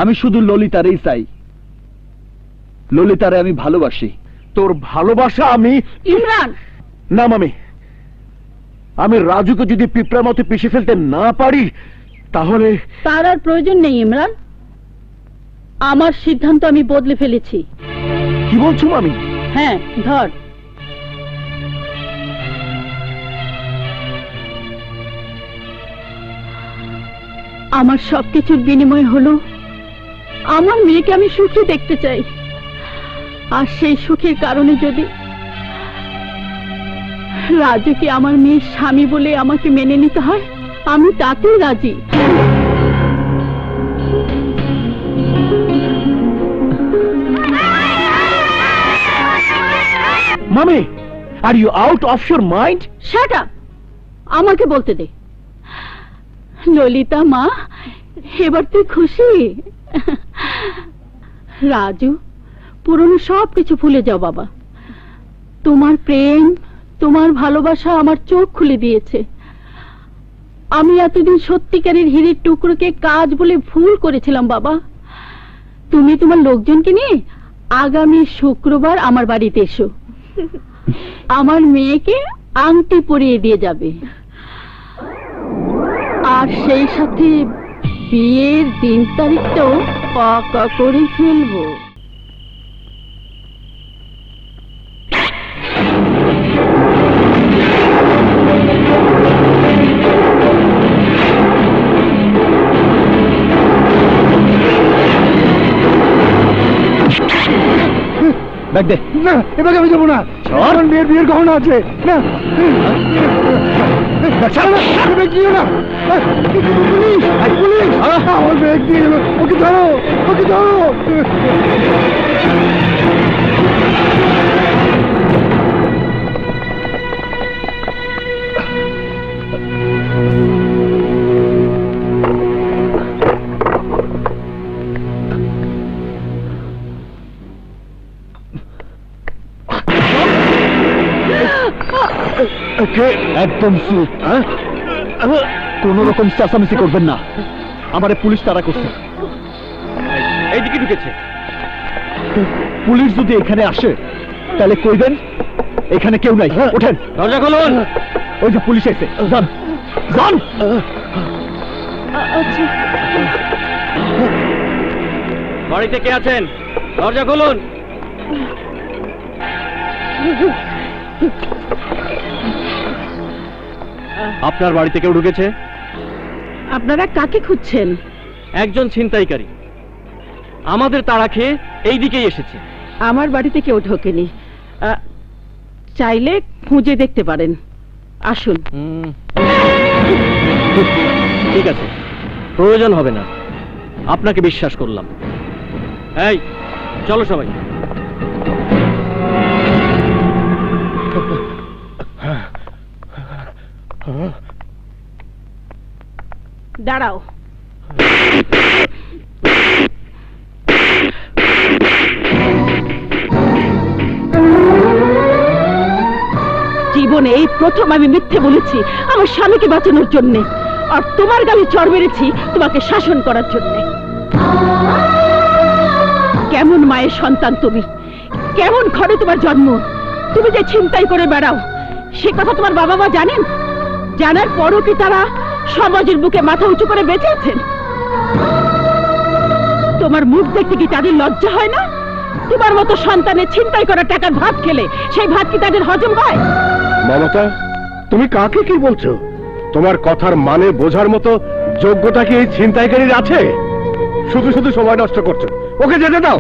আমি শুধু ললিতারেই চাই, ললিতারে আমি ভালোবাসি। তোর ভালোবাসা আমি ইমরান, না মামি, আমি রাজুকে যদি পিঁপড়ার মতো পিষে ফেলতে না পারি তাহলে। তার আর প্রয়োজন নেই ইমরান, আমার সিদ্ধান্ত আমি বদলে ফেলেছি। কি বলছো মামি? হ্যাঁ, ধর। আমার সবকিছুর বিনিময় হলো আমার মেয়েকে আমি সুখী দেখতে চাই, আর সেই সুখের কারণে যদি রাজুকে আমার মেয়ের স্বামী বলে আমাকে মেনে নিতে হয়, আমি তাতেই রাজি। মামি, are you out of your mind? Shut up, আমাকে বলতে দে। ললিতা মা, এবার তুই খুশি? রাজু, পুরনো সব কিছু ভুলে যাও বাবা। তোমার প্রেম, তোমার ভালোবাসা আমার চোখ খুলে দিয়েছে। আমি এতদিন সত্যিকারের হীরের টুকরোকে কাজ বলে ভুল করেছিলাম বাবা। তুমি তোমার লোকজনকে নিয়ে আগামী শুক্রবার আমার বাড়িতে এসো, আমার মেয়েকে আংটি পরিয়ে দিয়ে যাবে, আর সেই সাথে বিয়ের দিন তারিখটাও পাকা করে ফেলবো। ব্যাগ দে। না, এবার আমি যাবো না। আমার মেয়ের বিয়ের গহনা আছে। না, দিও না। পুলিশ, আমার ব্যাগ দিয়ে গেল। ওকে ধরো, ওকে ধরো। একদম চুপ, কোন রকম চেঁচামেচি করবেন না, আমারে পুলিশ তাড়া করছে। এইদিকে ঢুকেছে। পুলিশ যদি এখানে আসে তাহলে কইবেন এখানে কেউ নাই। ওঠেন, দরজা খুলুন। ওই যে পুলিশ এসে। যান যান। বাড়িতে কে আছেন? দরজা খুলুন। আপনার বাড়িতে কেউ ঢুকেছে? আপনারা কাকে খুঁজছেন? একজন ছিনতাইকারী আমাদের তাড়া খেয়ে এই দিকেই এসেছে। আমার বাড়িতে কেউ ঢোকেনি, চাইলে খুঁজে দেখতে পারেন। আসুন। ঠিক আছে, প্রয়োজন হবে না, আপনাকে বিশ্বাস করলাম। এই চলো সবাই। দাঁড়াও। জীবনে এই প্রথম আমি মিথ্যে বলেছি আমার স্বামীকে বাঁচানোর জন্য, আর তোমার গালে চড় মেরেছি তোমাকে শাসন করার জন্য। কেমন মায়ের সন্তান তুমি, কেমন ঘরে তোমার জন্ম, তুমি যে ছিনতাই করে বেড়াও সে কথা তোমার বাবা মা জানেন? জানার পরও কি তারা সমাজের বুকে মাথা উঁচু করে বেঁচে আছেন? তোমার মুখ দেখতে কি তাদের লজ্জা হয় না? তোমার মতো সন্তানের ছিনতাই করা টাকার ভাত খেলে সেই ভাত কি তাদের হজম হয়? মমতা, তুমি কাকে কি বলছো? তোমার কথার মানে বোঝার মতো যোগ্যতা কি এই ছিনতাইকারীর আছে? শুধু শুধু সময় নষ্ট করছো, ওকে যেতে দাও।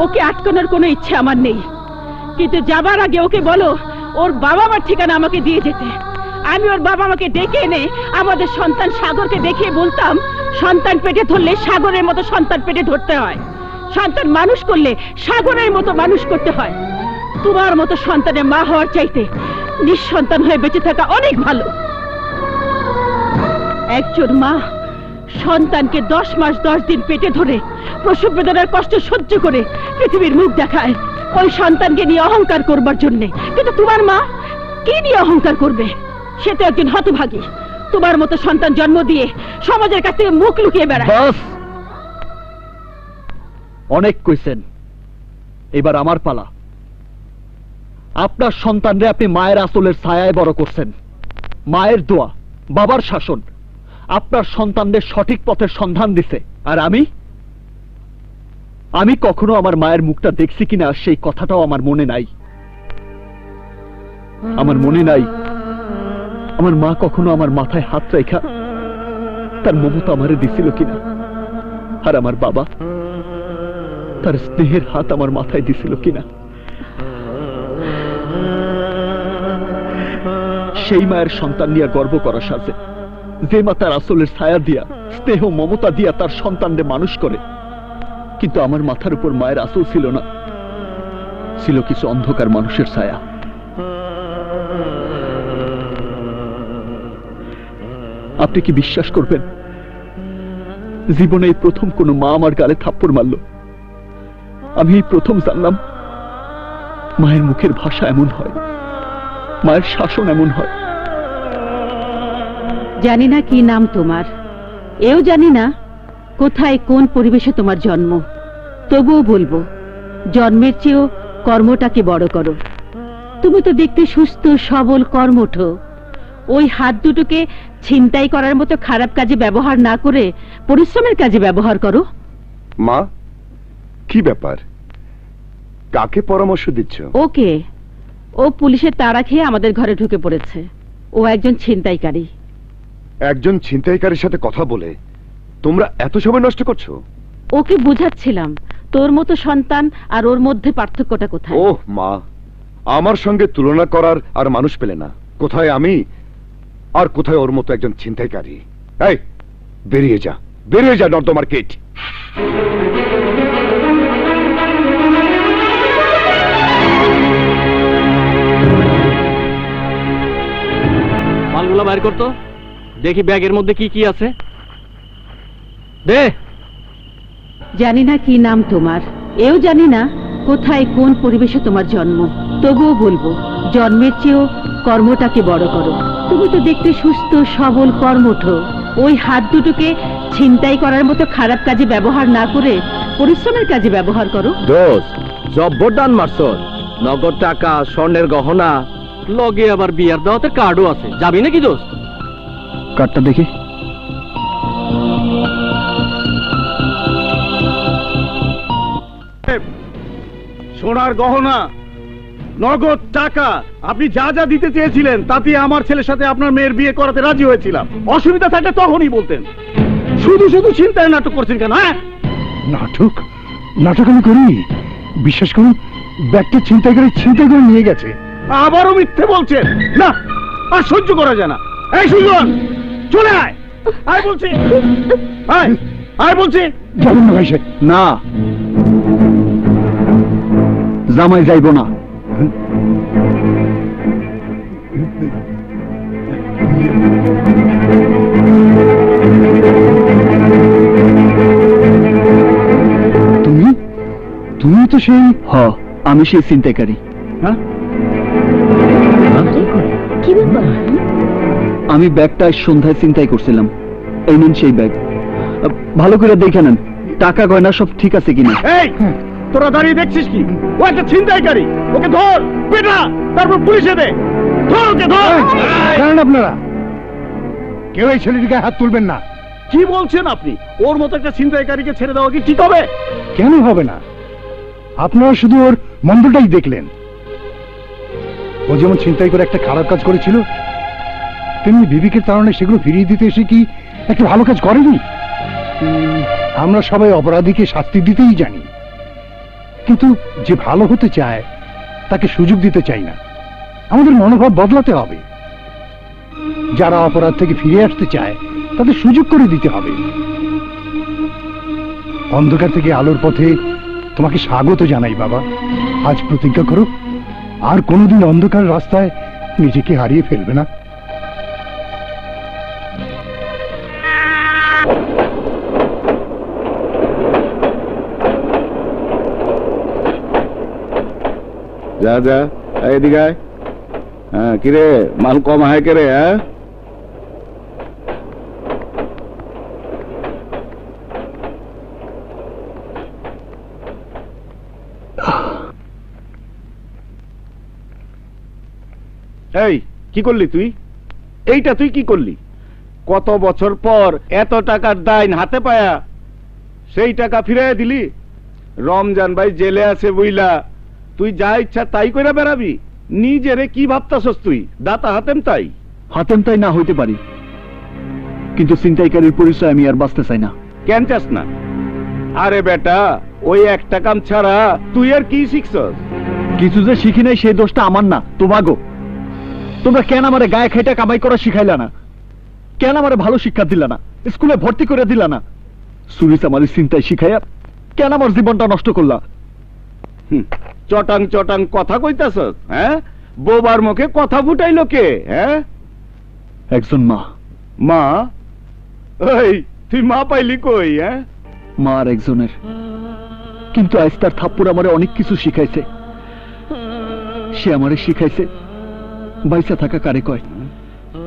ওকে আটকানোর কোনো ইচ্ছে আমার নেই, কিন্তু যাবার আগে ওকে বলো ওর বাবা মার ঠিকানা আমাকে দিয়ে যেতে। আমি ওর বাবা মাকে ডেকে এনে আমাদের সন্তান সাগরকে দেখিয়ে বলতাম, সন্তান পেটে ধরলে সাগরের মতো সন্তান পেটে ধরতে হয়, সন্তান মানুষ করলে সাগরের মতো মানুষ করতে হয়। তোমার মতো সন্তানের মা হওয়ার চাইতে নিঃসন্তান হয়ে বেঁচে থাকা অনেক ভালো। একজন মা সন্তানকে 10 মাস 10 দিন পেটে ধরে প্রসব বেদনার কষ্ট সহ্য করে পৃথিবীর মুখ দেখায় ওই সন্তানকে নিয়ে অহংকার করবার জন্য। কিন্তু তোমার মা কি নিয়ে অহংকার করবে? সে তো একজন হতভাগী। তোমার মতো সন্তান জন্ম দিয়ে সমাজের কাছ থেকে মুখ লুকিয়ে বেড়ায়। অনেক কইছেন, এবার আমার পালা। আপনার সন্তানরে আপনি মায়ের আঁচলের ছায়ায় বড় করছেন। মায়ের দোয়া, বাবার শাসন আপনার সন্তানদের সঠিক পথের সন্ধান দিছে। আর আমি কখনো আমার মায়ের মুখটা দেখছি কিনা সেই কথাটাও আমার মনে নাই। আমার মনে নাই আমার মা কখনো আমার মাথায় হাত রেখা তার মমতা আমারে দিছিল কিনা, আর আমার বাবা তার স্নেহের হাত আমার মাথায় দিছিল কিনা। সেই মায়ের সন্তান নিয়ে গর্ব করা সাজে, যে মা তার আসলের ছায়া দিয়া, স্নেহ মমতা দিয়া তার সন্তানরে মানুষ করে। কিন্তু আমার মাথার উপর মায়ের আসল ছিল না, ছিল কিছু অন্ধকার মানুষের ছায়া। আপনি কি বিশ্বাস করবেন, জীবনে এই প্রথম কোন মা আমার গালে থাপ্পড় মারল। আমি এই প্রথম জানলাম মায়ের মুখের ভাষা এমন হয়, মায়ের শাসন এমন হয়। জানি না কি নাম তোমার, এও জানি না কোথায় কোন পরিবেশে তোমার জন্ম, তবুও বলবো জন্মের চেয়েও কর্মটাকে বড় করো। তুমি তো দেখতে সুস্থ সবল কর্মঠ, ওই হাত দুটোকে ছিনতাই করার মতো খারাপ কাজে ব্যবহার না করে পরিশ্রমের কাজে ব্যবহার করো। মা, কি ব্যাপার? কাকে পরামর্শ দিচ্ছ? ওকে, ও পুলিশের তাড়া খেয়ে আমাদের ঘরে ঢুকে পড়েছে। ও একজন ছিনতাইকারী। একজন ছিনতাইকারীর সাথে কথা বলে তোমরা এত সময় নষ্ট করছো? ওকে বুঝাচ্ছিলাম তোর মতো সন্তান আর ওর মধ্যে পার্থক্যটা কোথায়। ওহ মা, আমার সঙ্গে তুলনা করার আর মানুষ পেলে না। কোথায় আমি আর কোথায় ওর মতো একজন ছিনতাইকারী? এই বেরিয়ে যা, বেরিয়ে যা নর্দমার কীট। মালগুলা বাইর করতো, দেখি ব্যাগের মধ্যে কি কি আছে। দে। জানি না কি নাম তোমার, এও জানি না কোথায় কোন পরিবেশে তোমার জন্ম, তবুও বলবো জন্মের চেয়েও কর্মটাকে বড় করো। তুমি তো দেখতে সুস্থ সবল কর্মঠ, ওই হাত দুটোকে ছিনতাই করার মতো খারাপ কাজে ব্যবহার না করে পরিশ্রমের কাজে ব্যবহার করো। দোস্ত, জব্বরদান মারছস। নগদ টাকা, স্বর্ণের গহনা, লগে আবার বিয়ার দাওয়াতের কার্ডও আছে। যাবি নাকি দোস্ত? কার্ডটা দেখি। সোনার গহনা, নগদ টাকা, আপনি যা যা দিতে চেয়েছিলেন তাতে আমার ছেলের সাথে আপনার মেয়ের বিয়ে করাতে রাজি হয়েছিলাম। অসুবিধা থাকলে তখনই বলতেন। শুধু শুধু চিন্তায় নাটক করছেন কেন? হ্যাঁ, নাটক নাটক আমি করিনি। বিশ্বাস করুন, ব্যাগটা ছিনতাই করে নিয়ে গেছে। আবারও মিথ্যে বলছেন। না, আর সহ্য করা যায় না। এই সুজন, চলে আয়, আয় বলছি, আয়, আয় বলছি। যাবেন না ভাই সাহেব? না, জামাই যাইব না। তুমি তুমি তো সেই আমি সেই ছিনতাইকারী। হ্যাঁ? কি ব্যাপার? আমি ব্যাগটা সন্ধ্যায় ছিনতাই করছিলাম। এই নিন সেই ব্যাগ, ভালো করে দেখে নেন টাকা গয়না সব ঠিক আছে কিনা। এই, তোরা দাঁড়িয়ে দেখছিস কি? ও একটা ছিনতাইকারী, ওকে ধর, পেটা, তারপর পুলিশে দে। ধর ওকে, ধর। জানেন আপনারা, কেউ এই ছেলেটির গায়ে হাত তুলবেন না। কি বলছেন আপনি? ওর মতো একটা ছিনতাইকারীকে ছেড়ে দেওয়া কি ঠিক হবে? কেন হবে না? আপনারা শুধু ওর মন্দটাই দেখলেন। ও যেমন ছিনতাই করে একটা খারাপ কাজ করেছিল, তেমনি বিবেকের তাড়নায় সেগুলো ফিরিয়ে দিতে এসে কি একটা ভালো কাজ করেনি? আমরা সবাই অপরাধীকে শাস্তি দিতেই জানি, কিন্তু যে ভালো হতে চায় তাকে সুযোগ দিতে চাই না। আমাদের মনোভাব বদলাতে হবে। যারা অপরাধ থেকে ফিরে আসতে চায় তাদের সুযোগ করে দিতে হবে। অন্ধকার থেকে আলোর পথে তোমাকে স্বাগত জানাই বাবা। আজ প্রতিজ্ঞা করো, আর কোনোদিন অন্ধকার রাস্তায় নিজেকে হারিয়ে ফেলবে না। যা যা, এদিকে আয়। হ্যাঁ, কিরে, মাল কম আয় কে রে? হ্যাঁ, এই কি করলি তুই? এইটা তুই কি করলি? কত বছর পর এত টাকার দাইন হাতে পায়া সেই টাকা ফিরাইয়া দিলি। রমজান ভাই জেলে আছে বইলা তুই যা ইচ্ছা তাই কইরা বেড়াবি? নিজেরে কি ভাবতাছস তুই? দাতা হাতেম তাই? হাতেম তাই না হইতে পারি, কিন্তু ছিনতাইকারীর পরিচয় আমি আর বাঁচতে চাই না। কেন চাস না? আরে বেটা, ওই একটা কাম ছাড়া তুই আর কি শিখছস? কিছু যে শিখি নাই সেই দোষটা আমার না, তোমাগো। তোমরা কেন আমারে গায়ে খাইটা কামাই করা শিখাইলা না? কেন আমারে ভালো শিক্ষা দিলা না? স্কুলে ভর্তি করে দিলা না? চুরি চামারি চিন্তায় শিখাইয়া কেন আমার জীবনটা নষ্ট করলা? চটাং চটাং কথা কইতাছস? হ্যাঁ, বোবার মুখে কথা ফুটাইলো কে? হ্যাঁ, একজন মা। মা? ওই তুই মা পাইলি কই? হ্যাঁ, মা আর একজনের, কিন্তু আজ তার থাপ্পড় আমারে অনেক কিছু শিখাইছে। সে আমারে শিখাইছে বাইসা থাকা কারে কয়,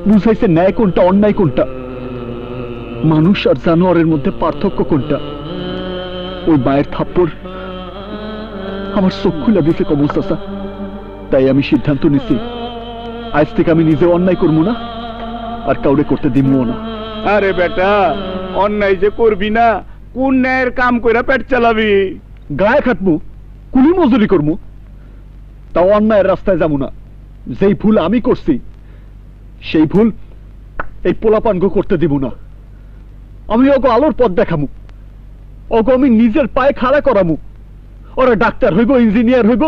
বুঝাইছে ন্যায় কোনটা অন্যায় কোনটা, মানুষ আর জানোয়ারের মধ্যে পার্থক্য কোনটা। ওই মায়ের থাপ্পড় আমার চোখ খুলে দিছে কমল চাচা। তাই আমি সিদ্ধান্ত নিছি, আজ থেকে আমি নিজে অন্যায় করবো না, আর কাউরে করতে দিমও না। আরে বেটা, অন্যায় যে করবি না, কোন ন্যায়ের কাম কইরা পেট চালাবি? গায়ে খাটবো, কুলি মজুরি করবো, তাও অন্যায়ের রাস্তায় যাবো না। যেই ভুল আমি করছি সেই ভুল এই পোলাপানগো করতে দিব না। আমি ওগো আলোর পথ দেখামু, ওগো আমি নিজের পায়ে খাড়া করামু। ওরা ডাক্তার হইব, ইঞ্জিনিয়ার হইব,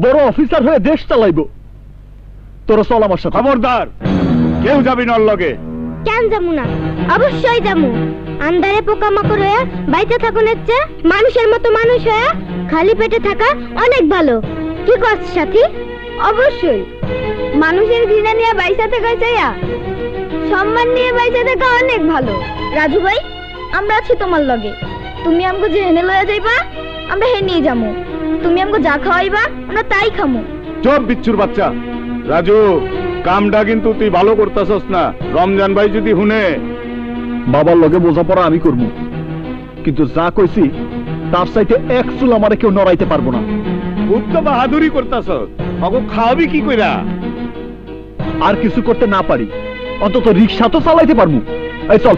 বড় অফিসার হয়ে দেশ চালাইব। তোরা চল আমার সাথে। খবরদার, কেউ যাবি না ওর লগে। কেন যাবো না? অবশ্যই যাবো। আন্ধারে পোকামাকড় হয়ে বাইচে থাকুনের চেয়ে মানুষের মতো মানুষ হয়ে খালি পেটে থাকা অনেক ভালো। কি করছ সাথী? অবশ্যই। মানুষের ঘৃণা নিয়ে বাইচে থাকা চাইয়া সম্মান নিয়ে বাইচে থাকা অনেক ভালো। রাজু ভাই, আমরা আছি তোমার লগে। তুমি আমগো যে এনে লয়া যাইবা, আমরা হে নিয়ে যাবো। তুমি আমগো যা খাওয়াইবা, আমরা তাই খামু। চুপ বিচ্ছুর বাচ্চা। রাজু, কামটা কিন্তু তুই ভালো করতাছস না। রমজান ভাই যদি শুনে। বাবার লগে বোঝাপড়া আমি করবো, কিন্তু যা কইছি তার চাইতে এক চুল আমারে কেউ নড়াইতে পারবো না। খুব তো বাহাদুরি করতাছস। অগো খাওয়াবি কি কইরা? আর কিছু করতে না পারি, অন্তত রিক্সা তো চালাইতে পারবো। এই চল।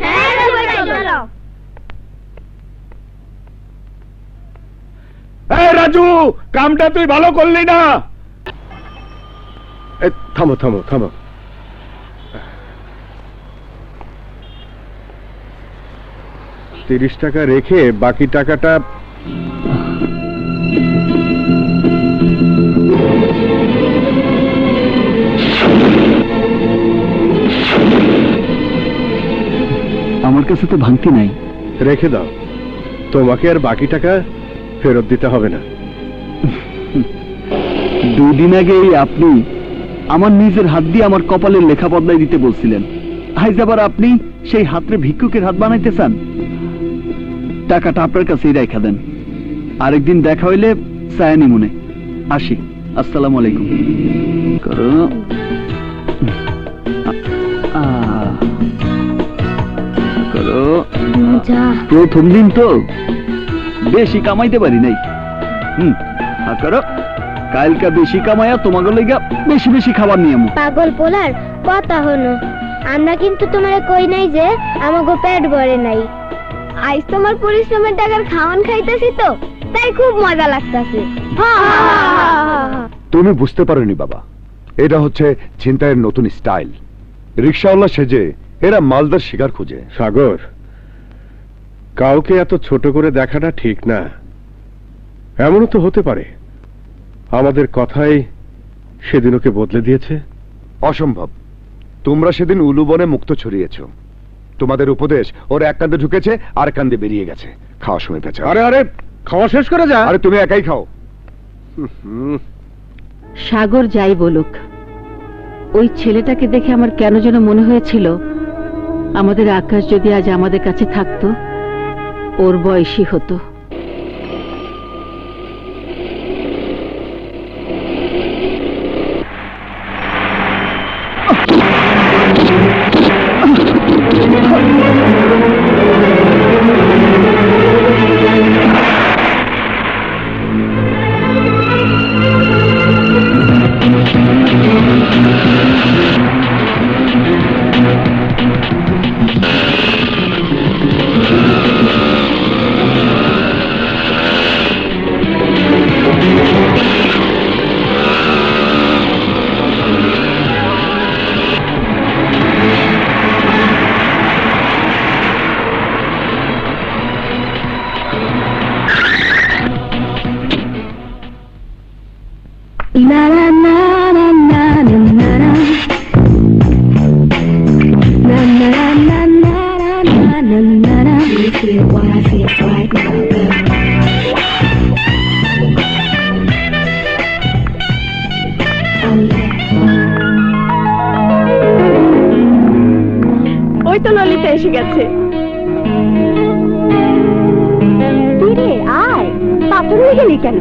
হ্যাঁ রাজু ভাই, চলো। এই রাজু, কামটা তুই ভালো করলি না। থামো থামো থামো। 30 টাকা রেখে বাকি টাকাটা আমার কাছে তো ভাঙতি নাই। রেখে দাও, তোমাকে আর বাকি টাকা ফেরত দিতে হবে না। 2 দিন আগেই আপনি আমার নিজের হাত দিয়ে আমার কপালের লেখা বদলাই দিতে বলছিলেন। আজ আবার আপনি সেই হাতরে ভিক্ষুকের হাত বানাইতে চান? টাকাটা আপনার কাছেই রেখা দেন, আরেকদিন দেখা হইলে চায়নি মনে। আসি, আসসালামু আলাইকুম। করো। করো। প্রথম দিন তো বেশি কামাইতে পারি নাই। করো, কালকা বেশি কামাইয়া তোমাকে লইগা বেশি বেশি খাবার নিয়ে আমু। পাগল পোলার কথা হলো। আমরা কিন্তু তোমারে কই নাই যে আমাগো পেট ভরে নাই। আজ তোমার পরিশ্রমের টাকার খাওয়ান খাইতেছি তো, তাই খুব মজা লাগতাছে। তুমি বুঝতে পারোনি বাবা, এটা হচ্ছে ছিনতাইয়ের নতুন স্টাইল। রিকশাওয়ালা সেজে এরা মালদার শিকার খুঁজে। সাগর, কাউকে এত ছোট করে দেখাটা ঠিক না। এমনও তো হতে পারে আমাদের কথাই সেদিন ওকে বদলে দিয়েছে। অসম্ভব। তোমরা সেদিন উলুবনে মুক্ত ছড়িয়েছ। তোমাদের উপদেশ ওর এক কান্দে ঢুকেছে, আর কান্দে বেরিয়ে গেছে। খাওয়ার সময় পেঁচা। আরে আরে, খাওয়া শেষ করে যা। আরে তুমি একাই খাও। সাগর যাই বলুক, ওই ছেলেটাকে দেখে আমার কেন যেন মনে হয়েছিল আমাদের আকাশ যদি আজ আমাদের কাছে থাকতো, ওর বয়সী হতো। you feel what I feel right now, girl? Oh yeah. ওই তো ললিতা এসে গেছে। কিরে আয়, পাথর হয়ে গেলি কেন?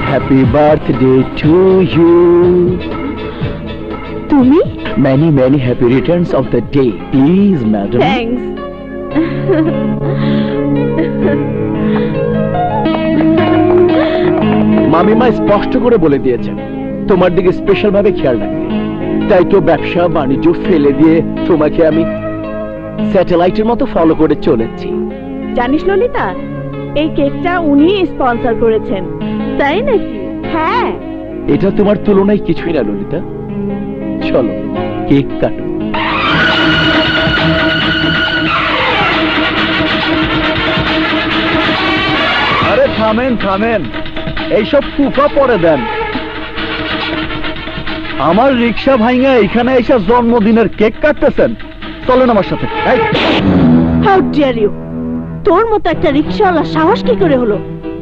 Happy birthday to you. তুমি? Many, many happy returns of the day. Please, madam. Thanks. মামিমা স্পষ্ট করে বলে দিয়েছেন তোমার দিকে স্পেশাল ভাবে খেয়াল রাখতে। তাই তো ব্যবসা বাণিজ্য ফেলে দিয়ে তোমাকে আমি স্যাটেলাইটের মতো ফলো করে চলেছি। জানিস ললিতা, এই কেকটা উনি স্পন্সর করেছেন, তাই নাকি? হ্যাঁ। এটা তোমার তুলনায় কিছুই না ললিতা। চলো কেক কাটো। আরে থামেন থামেন, এইসব কুফা পরে দেন। আমার রিক্সা ভাঙা এখানে এসে জন্মদিনের কেক কাটতেছেন? চলেন আমার সাথে। How dare you! তোর মতো একটা রিকশাওয়ালা সাহস কি করে হলো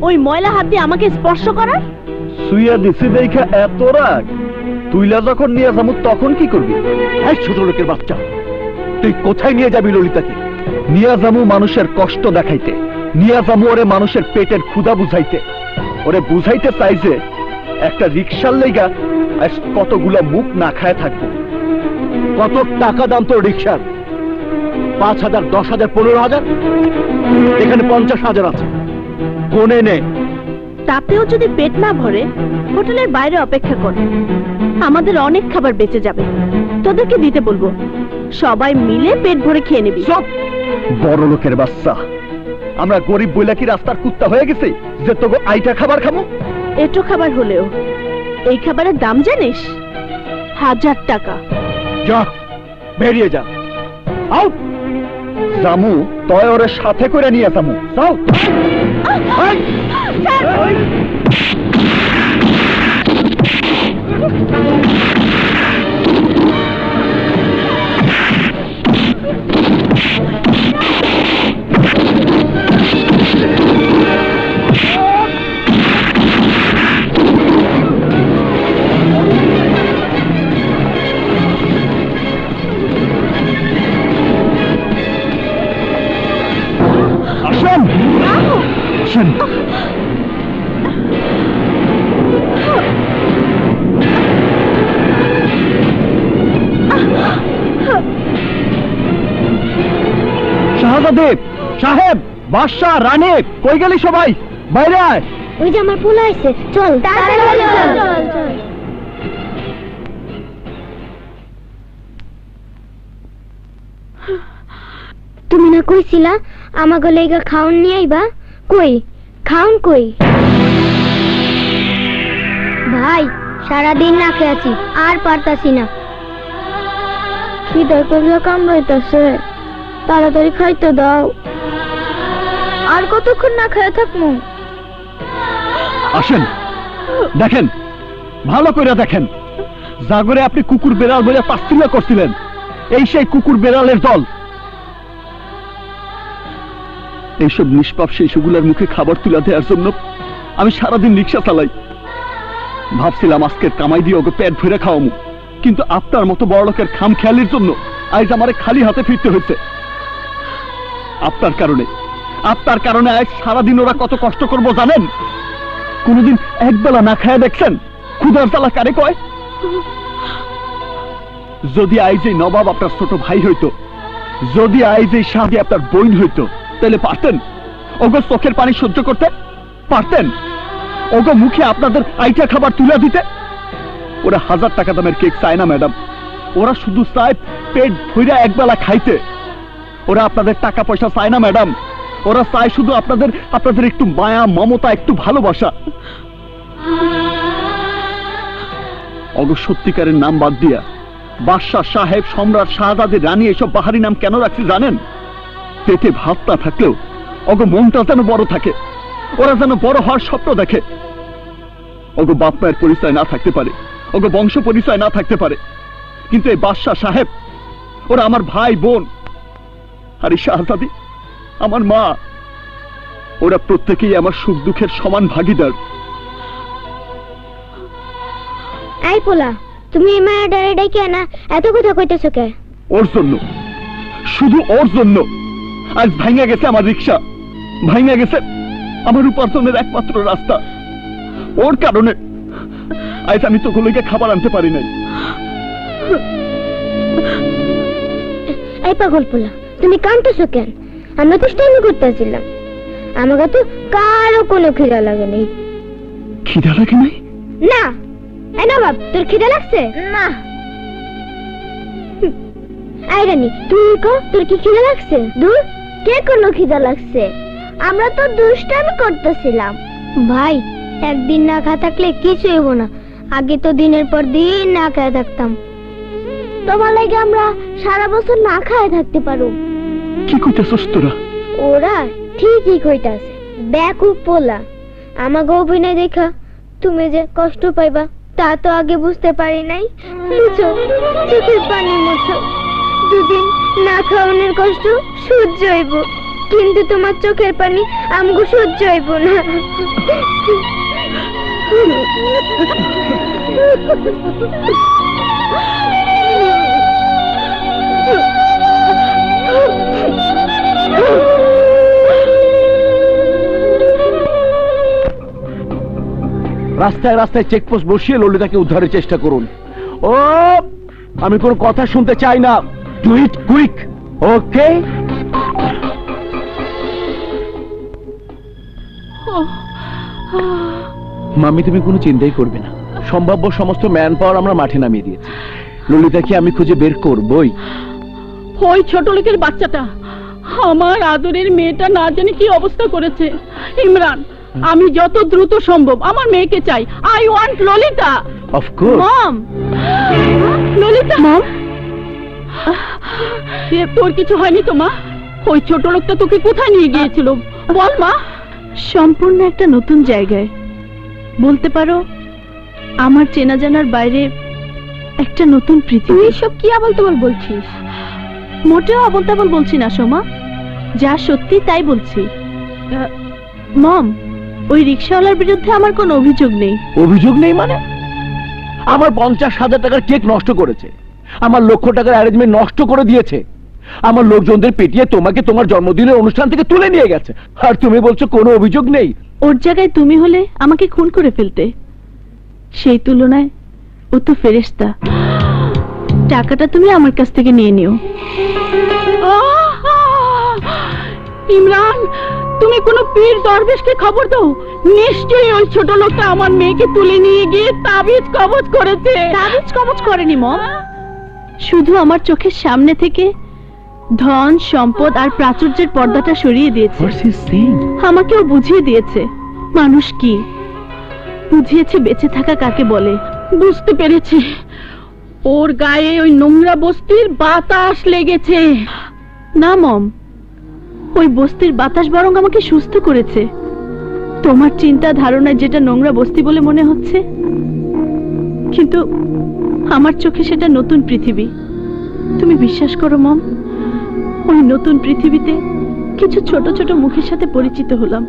ওই ময়লা হাত দিয়ে আমাকে স্পর্শ করার? সুইয়া দিছি দেখা এত রাগ? তুইলা যখন নিয়ে যাবো তখন কি করবি? এই ছোট লোকের বাচ্চা, তুই কোথায় নিয়ে যাবি ললিতাকে? নিয়ে যাবো মানুষের কষ্ট দেখাইতে, নিয়ে যাবো ওরে মানুষের পেটের ক্ষুধা বুঝাইতে। ওরে বুঝাইতে চাই যে একটা রিক্সার লেগা আজ কতগুলা মুখ না খায় থাকবো। কত টাকা দাম তোর রিক্সার? 5,000, 10,000, 15,000? এখানে 50,000 আছে, কোনে নে। তাতেও যদি পেট না ভরে হোটেলের বাইরে অপেক্ষা কর, আমাদের অনেক খাবার বেঁচে যাবে। তোদেরকে দিতে বলবো, সবাই মিলে পেট ভরে খেয়ে নিবি। সব বড় লোকের বাচ্চা, আমরা গরিব বইলা কি রাস্তার কুত্তা হয়ে গেছে যে তোকে আইটা খাবার খাবো? এটো খাবার হলেও এই খাবারের দাম জানিস? 1000 টাকা। যা বেরিয়ে যা, আউট। জামু তয় ওরে সাথে করে নিয়ে জামু। যাও। এই! এই! আসেন আসেন। শাহজাদে সাহেব, বাদশাহ, রানী, কই গেলি সবাই? বাইরে আয়। ওই যে আমার পোলা আইছে, চল তাড়াতাড়ি চল। তুমি না কইছিলা আমাকে লেগা খাউন নিয়ে আইবা? কই খাউন কই? ভাই সারাদিন না খেয়ে আছি, আর পারতাছি না। খিদে করিয়া কামড়াইতেছে, তাড়াতাড়ি খাইতে দাও। আর কতক্ষণ না খেয়ে থাকবো? আসেন, দেখেন, ভালো করে দেখেন। জাগরে আপনি কুকুর বেড়াল বলে তাচ্ছিল্য করছিলেন, এই সেই কুকুর বেড়ালের দল। এইসব নিষ্পাপ শিশুগুলার মুখে খাবার তুলে দেওয়ার জন্য আমি সারাদিন রিক্সা চালাই। ভাবছিলাম আজকের কামাই দিয়ে ওকে পেট ভরে খাওয়ামু, কিন্তু আপনার মতো বড় লোকের খাম খেয়ালির জন্য আজ আমারে খালি হাতে ফিরতে হয়েছে। আপনার কারণে আজ সারাদিন ওরা কত কষ্ট করবো জানেন? কোনদিন একবেলা না খায় দেখছেন? ক্ষুধার জ্বালা কারে কয়? যদি আইজ এই নবাব আপনার ছোট ভাই হইতো, যদি আইজ এই শাদি আপনার বোন হইতো, তাহলে পারতেন ওগো চোখের পানি সহ্য করতে? পারতেন ওগো মুখে আপনাদের আইটা খাবার তুলে দিতে? ওরা 1000 টাকা দামের কেক চায় না ম্যাডাম, ওরা শুধু চায় পেট ভইরা একবেলা খাইতে। ওরা আপনাদের টাকা পয়সা চায় না ম্যাডাম, ওরা চায় শুধু আপনাদের একটু মায়া, মমতা, একটু ভালোবাসা। ওগো সত্যিকারের নাম বাদ দিয়া বাদশাহ, সাহেব, সম্রাট, শাহজাদে, রানী এসব বাহারি নাম কেন রাখছি জানেন? পেটে ভাত না থাকলেও ওগো মনটা যেন বড় থাকে, ওরা যেন বড় হওয়ার স্বপ্ন দেখে। ওগো বাপ মায়ের পরিচয় না থাকতে পারে, ওগো বংশ পরিচয় না থাকতে পারে, কিন্তু এই বাদশাহ সাহেব ওরা আমার ভাই বোন। আর এই শাহজাদি আমার মা, ওরা প্রত্যেকেই আমার সুখ দুঃখের সমান ভাগিদার। এই পোলা, তুমি এই মায়া ডারে ডাইকে না এত কথা কইতেছো কে? ওর জন্য, শুধু ওর জন্য আজ ভাঙা গেছে আমার রিক্সা, ভাঙা গেছে আমার উপার্জনের একমাত্র রাস্তা। ওর কারণে আজ আমি তো গুলোকে খাবার আনতে পারি নাই। এই পাগল পোলা, তুমি কাঁদতেছো কেন? আমরা তো স্ট্যান্ড করতেছিলাম, আমাকে তো কারো কোনো খিদা লাগে নেই। খিদা লাগে নাই? না। এই না বাপ, তোর খিদা লাগছে? না। এই রানী, তুই কো তোর কি খিদা লাগছে? দূর, কে কোনো খিদা লাগছে? আমরা তো দুষ্টামি করতেছিলাম। ভাই, একদিন না খা থাকলে কিছু হইব না। আগে তো দিনের পর দিন না খেয়ে থাকতাম, তোমার লাগে আমরা সারা বছর না খায় থাকতে পারো। কি কইতেছস তোরা? ওরা ঠিকই কইতাছে। বেকুব পোলা, আমাকে অভিনয় দেখা তুমি যে কষ্ট পাইবা তা তো আগে বুঝতে পারি নাই। মুছো, চোখের পানি মুছো। দুদিন না খাওয়ানোর কষ্ট সহ্য হইব, কিন্তু তোমার চোখের পানি আমগো সহ্য হইব না। রাস্তায় রাস্তায় চেকপোস্ট বসিয়ে ললিতাকে উদ্ধারের চেষ্টা করুন। ও, আমি কোনো কথা শুনতে চাই না। Do it quick, okay? Mummy, তুমি কোনো চিন্তাই করবে না। সম্ভাব্য সমস্ত ম্যান পাওয়ার আমরা মাঠে নামিয়ে দিয়েছি। ললিতাকে আমি খুঁজে বের করবই। ওই ছোট লোকের বাচ্চাটা আমার আদরের মেয়েটা না জানি কি অবস্থা করেছে। ইমরান, আমি যত দ্রুত সম্ভব আমার মেয়েকে চাই। I want Lalita. Of course. Mom, Lalita. Mom, তোর কিছু হয়নি তো মা? ওই ছোট লোকটা তোকে কোথায় নিয়ে গিয়েছিল বল মা? সম্পূর্ণ একটা নতুন জায়গায়, বলতে পারো আমার চেনা জানার বাইরে একটা নতুন পৃথিবী। তুই সব কি আবল তাবল বলছিস? মোটেও আবল তাবল বলছি না সোমা, যা সত্যি তাই বলছি। মম, ওই রিকশাওয়ালার বিরুদ্ধে আমার কোনো অভিযোগ নেই। অভিযোগ নেই মানে? আমার 50,000 টাকার কেক নষ্ট করেছে, আমার লক্ষ টাকার অ্যারেঞ্জমেন্ট নষ্ট করে দিয়েছে, আমার লোকজনদের পেটিয়ে তোমাকে তোমার জন্মদিনের অনুষ্ঠান থেকে তুলে নিয়ে গেছে, আর তুমি বলছো কোনো অভিযোগ নেই? ওর জায়গায় তুমি হলে আমাকে খুন করে ফেলতে। সেই তুলনায় ও তো ফেরেশতা। টাকাটা তুমি আমার কাছ থেকে নিয়ে নিও। ইমরান, তুমি কোন পীর দরবেশকে খবর দাও। নিশ্চয়ই ওই ছোট লোকটা আমার মেয়েকে তুলে নিয়ে গিয়ে তাবিজ কবজ করেছে। তাবিজ কবজ করেনি মম, শুধু আমার চোখের সামনে থেকে ধন সম্পদ আর প্রাচুর্যের পর্দাটা সরিয়ে দিয়েছে। আমাকেও বুঝিয়ে দিয়েছে মানুষ কি, বুঝিয়েছে বেঁচে থাকা কাকে বলে। বুঝতে পেরেছি, ওর গায়ে ওই নোংরা বস্তির বাতাস লেগেছে। না মম, ওই বস্তির বাতাস বরং আমাকে সুস্থ করেছে। তোমার চিন্তা ধারণায় যেটা নোংরা বস্তি বলে মনে হচ্ছে, কিন্তু আমার চোখে সেটা নতুন পৃথিবী। তুমি বিশ্বাস করো মম, ওই নতুন পৃথিবীতে কিছু ছোট ছোট মুখের সাথে পরিচিত হলাম।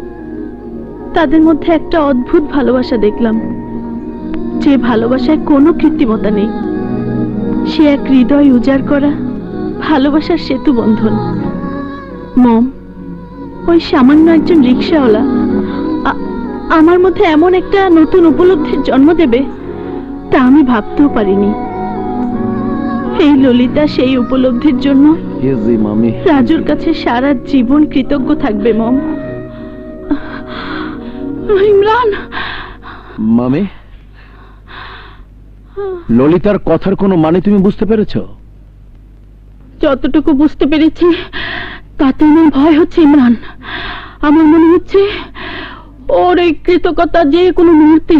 তাদের মধ্যে একটা অদ্ভুত ভালোবাসা দেখলাম, যে ভালোবাসায় কোনো কৃত্রিমতা নেই। সে এক হৃদয় উজাড় করা ভালোবাসার সেতু বন্ধন। মম, ওই সামান্য একজন রিকশাওয়ালা আমার মধ্যে এমন একটা নতুন উপলব্ধির জন্ম দেবে তা আমি ভাবতেও পারিনি। এই ললিতা সেই উপলব্ধির জন্য রাজুর কাছে সারা জীবন কৃতজ্ঞ থাকবে মম। ইমরান, মামি, ললিতার কথার কোনো মানে তুমি বুঝতে পেরেছো? যতটুকু বুঝতে পেরেছি তাতে আমার ভয় হচ্ছে ইমরান। আমার মনে হচ্ছে ওর এই কৃতজ্ঞতা যে কোনো মুহূর্তে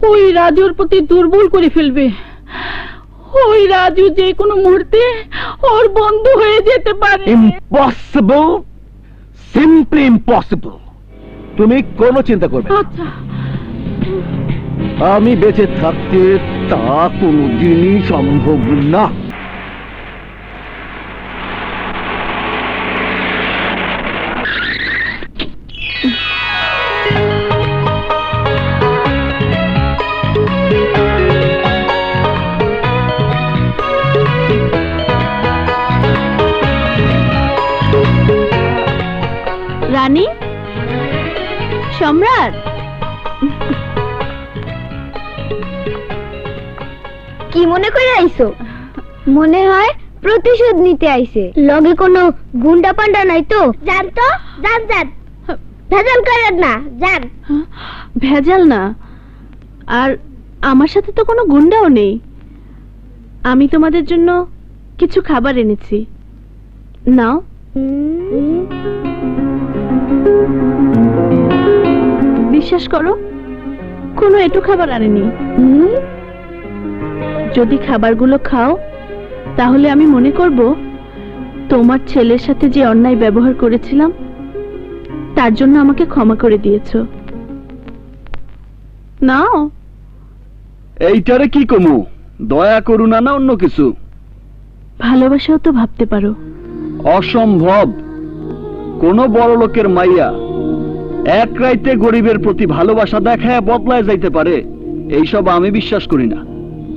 ওই রাজুর প্রতি দুর্বল করে ফেলবে। ওই রাজু যে কোনো মুহূর্তে ওর বন্ধু হয়ে যেতে পারে। Impossible, simply impossible. তুমি কোনো চিন্তা করবে না। আচ্ছা, আমি বেঁচে থাকতে তা কোনোদিনই সম্ভব না। রানী, সম্রাট, কি মনে করে আইছো? মনে হয় প্রতিশোধ নিতে আইছে। লগে কোনো গুন্ডা পান্ডা নাই তো? যান তো, যান যান, ভেজাল করেন না, যান। ভেজাল না। আর আমার সাথে তো কোনো গুন্ডাও নেই। আমি তোমাদের জন্য কিছু খাবার এনেছি, নাও। বিশ্বাস করো, কোনো এটু খাবার আনেনি। যদি খাবারগুলো খাও তাহলে আমি মনে করব তোমার ছেলের সাথে যে অন্যায় ব্যবহার করেছিলাম তার জন্য আমাকে ক্ষমা করে দিয়েছো। নাও। এইটারে কি কমু? দয়া করুণা না অন্য কিছু? ভালোবাসাও তো ভাবতে পারো। অসম্ভব। কোন বড় লোকের মাইয়া এক রাইতে গরিবের প্রতি ভালোবাসা দেখায় বদলায় যাইতে পারে? এইসব আমি বিশ্বাস করি না।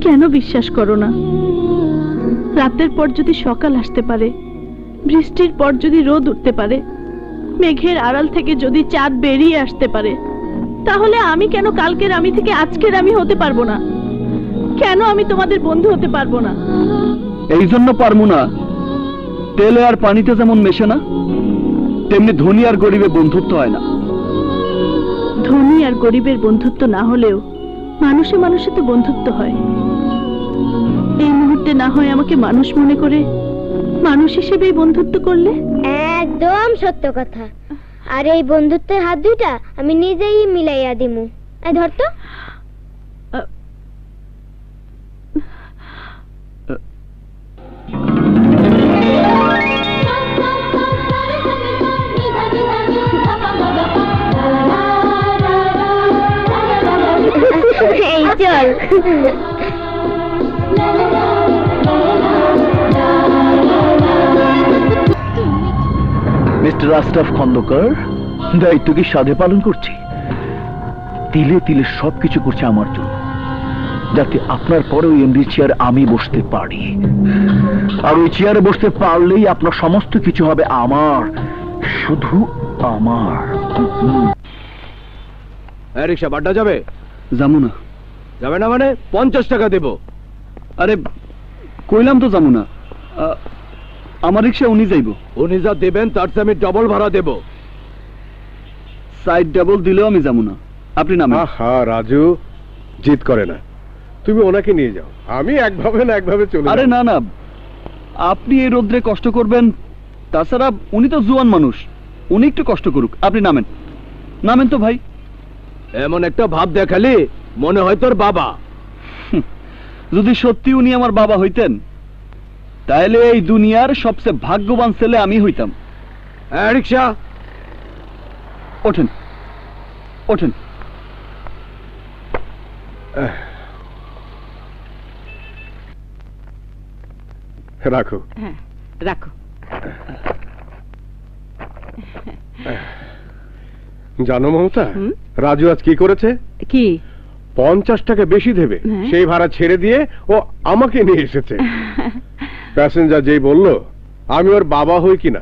কেন বিশ্বাস করো না? রাতের পর যদি সকাল আসতে পারে, বৃষ্টির পর যদি রোদ উঠতে পারে, মেঘের আড়াল থেকে যদি চাঁদ বেরিয়ে আসতে পারে, তাহলে আমি কেন কালকের আমি থেকে আজকের আমি হতে পারবো না? কেন আমি তোমাদের বন্ধু হতে পারবো না? এই জন্য পারমু না। তেলে আর পানিতে যেমন মেশে না, তেমনি ধনী আর গরিবের বন্ধুত্ব হয় না। ধনী আর গরিবের বন্ধুত্ব না হলেও মানুষে মানুষে তো বন্ধুত্ব হয়। এই মুহূর্তে না হয় আমাকে মানুষ মনে করে মানুষ হিসেবেই বন্ধুত্ব করলে। একদম সত্য কথা। আর এই বন্ধুত্বের হাত দুইটা আমি নিজেই মিলাইয়া দিমু। এই ধর তো। এই চল। মিস্টার আশরাফ খন্দকার, দায়িত্ব কি সাধে পালন করছি? তিলে তিলে সবকিছু করছে আমার জন্য, যাতে আপনার পরে ওই এমডি চেয়ার আমি বসতে পারি। আর ওই চেয়ারে বসতে পারলেই আপনার সমস্ত কিছু হবে আমার, শুধু আমার। রিক্সা বাড্ডা যাবে? যাবো না। যাবে না মানে 50 টাকা দেব। আরে কইলাম তো যাবো না। আমার রিক্সা উনি যাইব। উনি যা দেবেন তার চেয়ে আমি ডবল ভাড়া দেব। সাইড ডাবল দিলেও আমি যাবো না। আপনি নামেন। হ্যাঁ রাজু, জিদ করে না, তুমি ওনাকে নিয়ে যাও, আমি একভাবে না একভাবে চলে আরে যাব। না না, আপনি এই রোদ্রে কষ্ট করবেন? তাছাড়া উনি তো জুয়ান মানুষ, উনি একটু কষ্ট করুক। আপনি নামেন, নামেন তো ভাই। এমন একটা ভাব দেখালি মনে হয় তোর বাবা। যদি সত্যি উনি আমার বাবা হইতেন তাহলে এই দুনিয়ার সবচেয়ে ভাগ্যবান ছেলে আমি হইতাম। রিক্সা ওঠেন, ওঠেন। রাখো। হ্যাঁ, রাখো। জানো মমতা, হুম? রাজু আজ কি করেছে? কি? 50 টাকা বেশি দেবে, হ্যাঁ। সেই ভাড়া ছেড়ে দিয়ে ও আমাকে নিয়ে এসেছে। প্যাসেঞ্জার যেই বলল আমি ওর বাবা হই কিনা,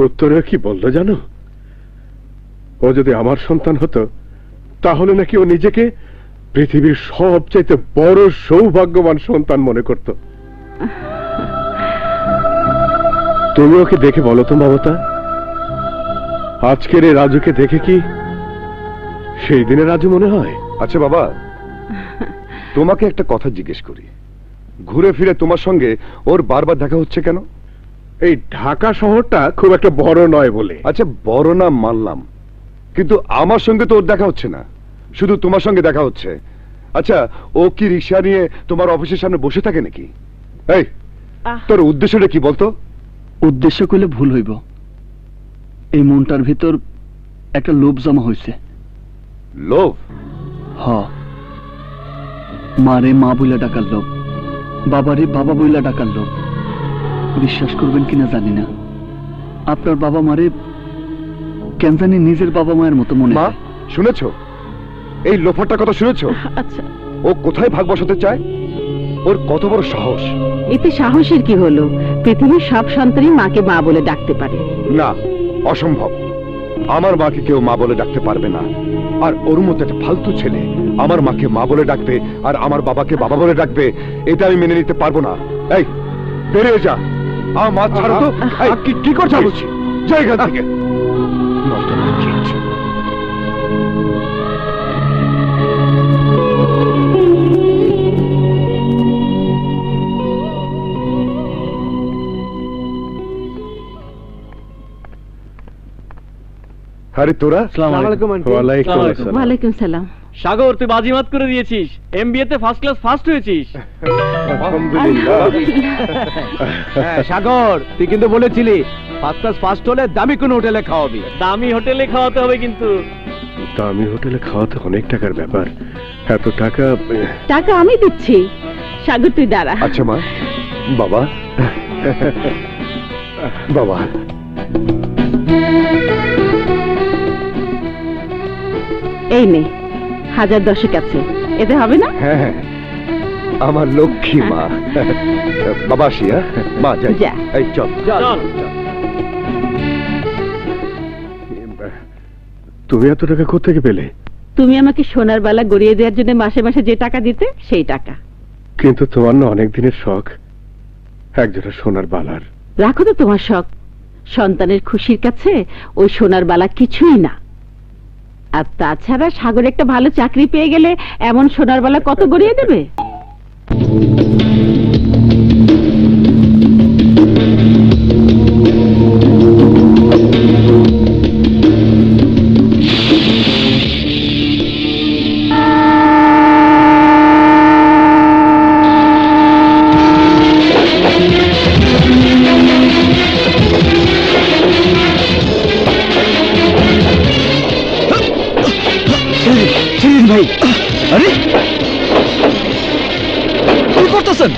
উত্তরে কি বললো জানো? ও যদি আমার সন্তান হতো তাহলে নাকি ও নিজেকে পৃথিবীর সবচাইতে বড় সৌভাগ্যবান সন্তান মনে করত। তুমি ওকে দেখে বলো তো মমতা, আজকের এই রাজুকে দেখে কি সেই দিনে রাজু মনে হয়? আচ্ছা বাবা, তোমাকে একটা কথা জিজ্ঞেস করি, ঘুরে ফিরে তোমার সঙ্গে ওর বারবার দেখা হচ্ছে কেন? এই ঢাকা শহরটা খুব একটা বড় নয় বলে। আচ্ছা বড় না মানলাম, কিন্তু আমার সঙ্গে তো ওর দেখা হচ্ছে না, শুধু তোমার সঙ্গে দেখা হচ্ছে। আচ্ছা, ও কি রিক্সা নিয়ে তোমার অফিসের সামনে বসে থাকে নাকি? এই, আহ। তোর উদ্দেশ্যটা কি বলতো? উদ্দেশ্য করলে ভুল হইব। এই মনটার ভিতর একটা লোভ জমা হয়েছে। লোভ? হ, মারে মা বইলা ডাকার লোভ, বাবারে বাবা বইলা ডাকার লোভ। বিশ্বাস করবেন কিনা জানি না, আপনার বাবা মারে কেন জানি নিজের বাবা মায়ের মতো মনে মা, হয়। শুনেছো এই লোফারটার কথা? শুনেছো আচ্ছা, ও কোথায় ভাগ বসাতে চায়? ওর কত বড় সাহস! এতে সাহসের কি হলো? পৃথিবীর সব সন্তানই মাকে মা বলে ডাকতে পারে। না, অসম্ভব। আমার মাকে কেউ মা বলে ডাকতে পারবে না। আর ওর মতো একটা ফালতু ছেলে আমার মাকে মা বলে ডাকবে আর আমার বাবাকে বাবা বলে ডাকবে, এটা আমি মেনে নিতে পারবো না। এই, বেরিয়ে যা। আমার মা ছাড়ো তো। এই, কি করছো বলছি? যা এখান থেকে। নষ্ট করে খেয়েছি। আরে তোরা, ওয়ালাইকুম আসসালাম। ওয়ালাইকুম সালাম। সাগর, তুই বাজিমাত করে দিয়েছিস, এমবিএ তে ফার্স্ট ক্লাস ফার্স্ট হয়েছিস। আলহামদুলিল্লাহ। হ্যাঁ সাগর, তুই কিন্তু বলেছিলি ফার্স্ট ক্লাস ফার্স্ট হলে দামি কোনো হোটেলে খাওয়াবি। দামি হোটেলে খাওয়াতে হবে কিন্তু। দামি হোটেলে খাওয়াতে অনেক টাকার ব্যাপার। এত টাকা? টাকা আমি দিচ্ছি। সাগর তুই দাঁড়া। আচ্ছা মা, বাবা, বাবা, এই নে 1010 আছে, এতে হবে না? হ্যাঁ হ্যাঁ, আমার লক্ষ্মী মা। বাবা আসি, হ্যাঁ? মা যাই। যা। এই চল। চল। তুমি এত টাকা কোত্থেকে পেলে? তুমি আমাকে সোনার বালা গড়িয়ে দেওয়ার জন্য মাসে মাসে যে টাকা দিতে, সেই টাকা। কিন্তু তোমার না অনেক দিনের শখ একজোড়া সোনার বালার। রাখো তো তোমার শখ। সন্তানের খুশির কাছে ওই সোনার বালা কিছুই না। আর তাছাড়া সাগর একটা ভালো চাকরি পেয়ে গেলে এমন সোনার বালা কত গড়িয়ে দেবে? ভাই, আরে কি করতেছেন?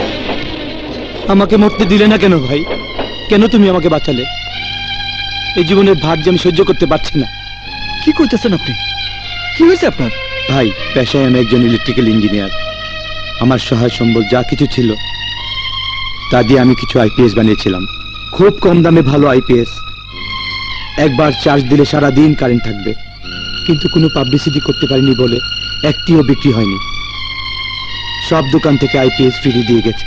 আমাকে মরতে দিলে না কেন ভাই? কেন তুমি আমাকে বাঁচালে? এই জীবনের ভার যে আমি সহ্য করতে পারছি না। কি করতেছেন আপনি? কি হয়েছে আপনার? ভাই, পেশায় আমি একজন ইলেকট্রিক্যাল ইঞ্জিনিয়ার। আমার সহায় সম্বল যা কিছু ছিল তা দিয়ে আমি কিছু আইপিএস বানিয়েছিলাম। খুব কম দামে ভালো আইপিএস। একবার চার্জ দিলে সারা দিন কারেন্ট থাকবে। কিন্তু কোনো পাবলিসিটি করতে পারিনি বলে একটিও বিক্রি হয়নি। সব দোকান থেকে আইপিএস ফ্রি দিয়ে গেছে।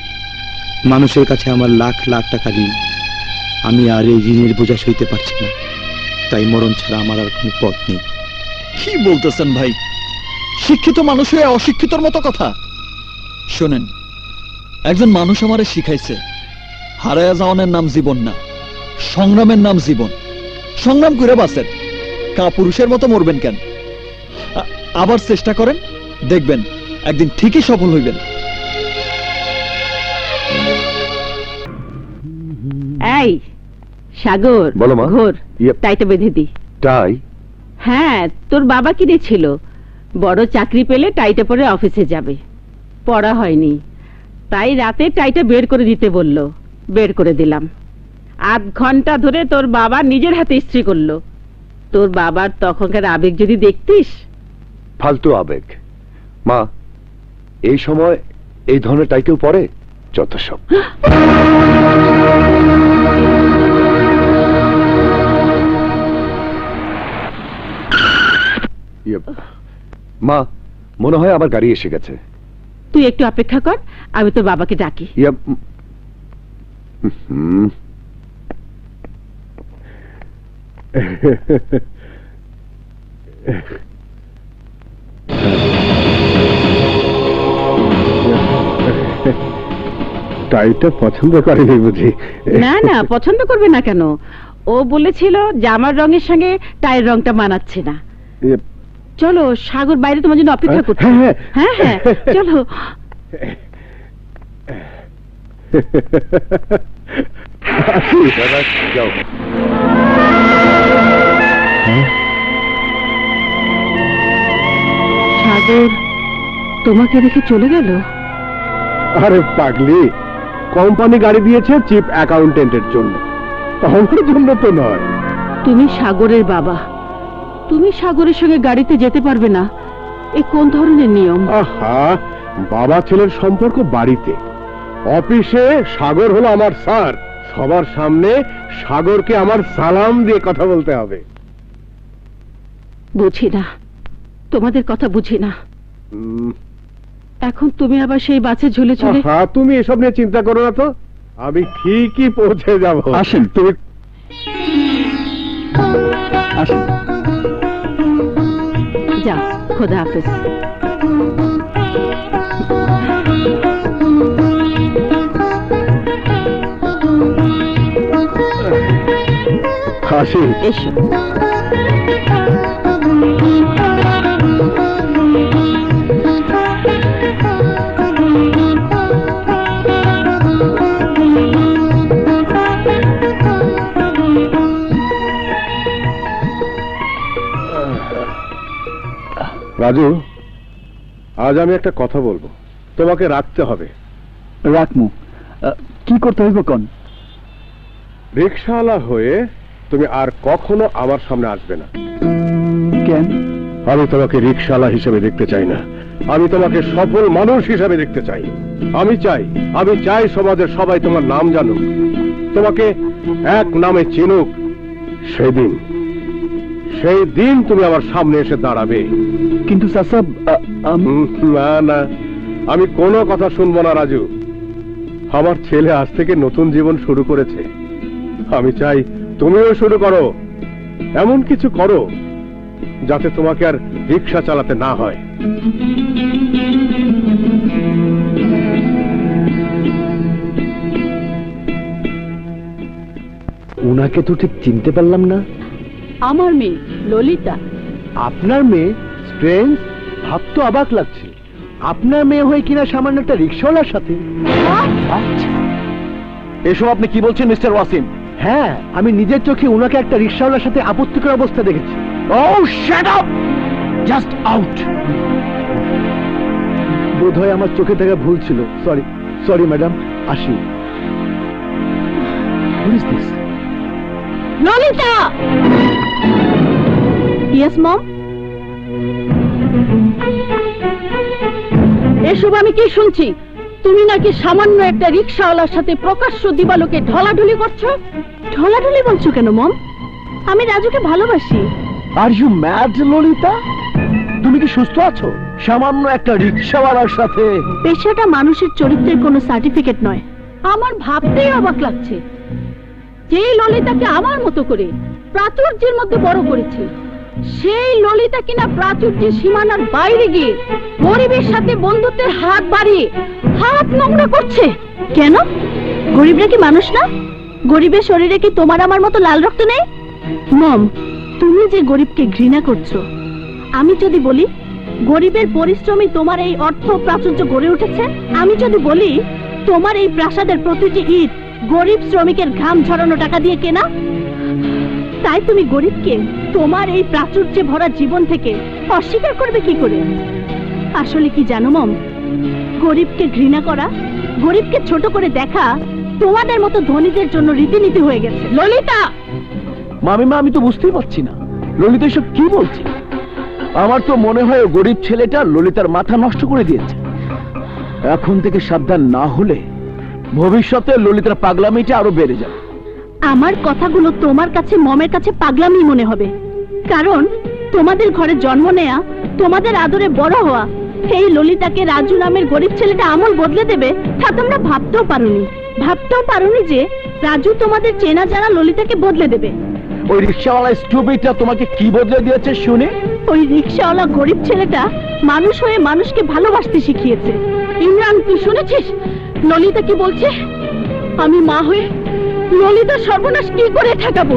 মানুষের কাছে আমার লাখ লাখ টাকা ঋণ। আমি আর এই ঋণের বোঝা সইতে পারছি না। তাই মরণ ছাড়া আমার আর কোনো পথ নেই। কি বলতেছেন ভাই? শিক্ষিত মানুষ হয়ে অশিক্ষিতর মতো কথা। শোনেন, একজন মানুষ আমারে শিখাইছে হারায়া যাওয়ানের নাম জীবন না, সংগ্রামের নাম জীবন। সংগ্রাম করে বাঁচেন, কাপুরুষের মতো মরবেন কেন? আবার চেষ্টা করেন, দেখবেন একদিন ঠিকই সফল হইবেন। এই সাগর, বলো মা। ঘোর ইয়ে। তাইটা বেঁধে দি। তাই? হ্যাঁ, তোর বাবা কিনেছিল। বড় চাকরি পেলে টাইটা পরে অফিসে যাবে। পড়া হয়নি, তাই রাতে টাইটা বের করে দিতে বলল। বের করে দিলাম। আধ ঘন্টা ধরে তোর বাবা নিজের হাতে ইস্ত্রি করলো। তোর বাবার তখনকার আবেগ যদি দেখতিস। ফালতু আবেগ। মা, এই সময় এই ধরনের টাইটেল পরে যত সব। মা, মনে হয় আমার গাড়ি এসে গেছে। তুই একটু অপেক্ষা কর, আমি তোর বাবাকে ডাকি। হুম। টাইটা পছন্দ করেনি বুঝি? না না, পছন্দ করবে না কেন? ও বলেছিল জামার রঙের সঙ্গে টাইয়ের রংটা মানাচ্ছে না। চলো, সাগর বাইরে তোমার জন্য অপেক্ষা করছে। হ্যাঁ, হ্যাঁ হ্যাঁ, চলো। দাদা, যাও। সাগর তোমাকে রেখে চলে গেল? আরে পাগলি, কোম্পানি গাড়ি দিয়েছে চিফ অ্যাকাউন্টেন্টের জন্য, আমার জন্য তো নয়। তুমি সাগরের বাবা, তুমি সাগরের সঙ্গে গাড়িতে যেতে পারবে না, এ কোন ধরনের নিয়ম? আহা, বাবা ছেলের সম্পর্ক বাড়িতে, অফিসে সাগর হলো আমার স্যার, সবার সামনে সাগরকে আমার সালাম দিয়ে কথা বলতে হবে। বুঝি না, তোমাদের কথা বুঝি না। উম, এখন তুমি আবার সেই বাসে ঝুলে ঝুলে। আহা, তুমি এসব নিয়ে চিন্তা করো না তো, আমি ঠিকই পৌঁছে যাব। আসেন। তুমি আসেন। যা, খোদা হাফেজ। হাসি। এসো। রাজু, আজ আমি একটা কথা বলবো, তোমাকে রাখতে হবে। রাখমু। কি করতে হইব কোন? রিকশাওয়ালা হয়ে তুমি আর কখনো আমার সামনে আসবে না। কেন? আমি তোমাকে রিকশাওয়ালা হিসেবে দেখতে চাই না, আমি তোমাকে সফল মানুষ হিসেবে দেখতে চাই। আমি চাই সমাজের সবাই তোমার নাম জানুক, তোমাকে এক নামে চিনুক। সেই দিন তুমি আমার সামনে এসে দাঁড়াবে। কিন্তু চাচা, না না, আমি কোনো কথা শুনবো না রাজু। আমার ছেলে আজ থেকে নতুন জীবন শুরু করেছে, আমি চাই তুমিও শুরু করো। এমন কিছু করো যাতে তোমাকে আর রিকশা চালাতে না হয়। উনাকে তো ঠিক চিনতে পারলাম না। আমার মেয়ে ললিতা। আপনার মেয়ে? স্ট্রেঞ্জ, ভাবতে অবাক লাগছে, আপনার মেয়ে হয়ে কিনা সামান্য একটা রিকশাওয়ালার সাথে। এসব আপনি কি বলছেন মিস্টার ওয়াসিম? হ্যাঁ, আমি নিজের চোখে উনাকে একটা রিকশাওয়ালার সাথে আপত্তিকর অবস্থা দেখেছি। Oh, shut up! Just out! বোধহয় আমার চোখে দেখা ভুল ছিল। সরি ম্যাডাম, আসি। What is this? Lalita! Yes, mom? এসব আমি কি শুনছি? তুমি নাকি সামান্য একটা রিকশাওয়ালার সাথে প্রকাশ্য দিবালোকে ঢলাঢলি করছো? ঢলাঢলি বলছো কেন মম? আমি রাজুকে ভালোবাসি। Are you mad Lalita? তুমি কি সুস্থ আছো? সামান্য একটা রিকশাওয়ালার সাথে? পেশাটা মানুষের চরিত্রের কোনো সার্টিফিকেট নয়। আমার ভাবতেই অবাক লাগছে, যেই ললিতাকে আমার মতো করে প্রাচুর্যের মধ্যে বড় করেছে, সেই ললিতা কিনা প্রাচুর্যের সীমানার বাইরে গিয়ে গরিবের সাথে বন্ধুত্বের হাত বাড়িয়ে হাত নোংরা করছে। কেন? গরিবরা কি মানুষ না? গরিবের শরীরে কি তোমার আমার মতো লাল রক্ত নেই? মম, তুমি যে গরিবকে ঘৃণা করছো, আমি যদি বলি গরিবের পরিশ্রমী তোমার এই অর্থ প্রাচুর্য গড়ে উঠেছে, আমি যদি বলি তোমার এই প্রাসাদের প্রতিটি ইট গরিব শ্রমিকের ঘাম ঝরানো টাকা দিয়ে কেনা, তাই তুমি গরিবকে তোমার এই প্রাচুর্যে ভরা জীবন থেকে অস্বীকার করবে কি করে? আসলে কি জানো মম, গরিবকে ঘৃণা করা, গরিবকে ছোট করে দেখা তোমাদের মতো ধনীদের জন্য রীতিনীতি হয়ে গেছে। ললিতা! মামিমা, আমি তো বুঝতেই পারছি না ললিতা এসব কি বলছে। আমার তো মনে হয় ও গরিব ছেলেটা ললিতার মাথা নষ্ট করে দিয়েছে। এখন থেকে সাবধান না হলে ভবিষ্যতে ললিতার পাগলামিটা আরো বেড়ে যাবে। আমার কথাগুলো তোমার কাছে মমের কাছে পাগলামি মনে হবে, কারণ তোমাদের ঘরে জন্ম নেয়া, তোমাদের আদরে বড় হওয়া এই ললিতাকে রাজু নামের গরিব ছেলেটা আমল বদলে দেবে তা তোমরা ভাবতেও পারোনি যে রাজু তোমাদের চেনা জানা ললিতাকে বদলে দেবে। ওই রিকশাওয়ালা স্টুপিডটা তোমাকে কি বদলে দিয়েছে শুনে? ওই রিকশাওয়ালা গরিব ছেলেটা মানুষ হয়ে মানুষকে ভালোবাসতে শিখিয়েছে। ইমরান, তুই শুনেছিস ললিতা কি বলছে? আমি মা হয়ে ললিতা সর্বনাশ কি করে ঠেকাবো?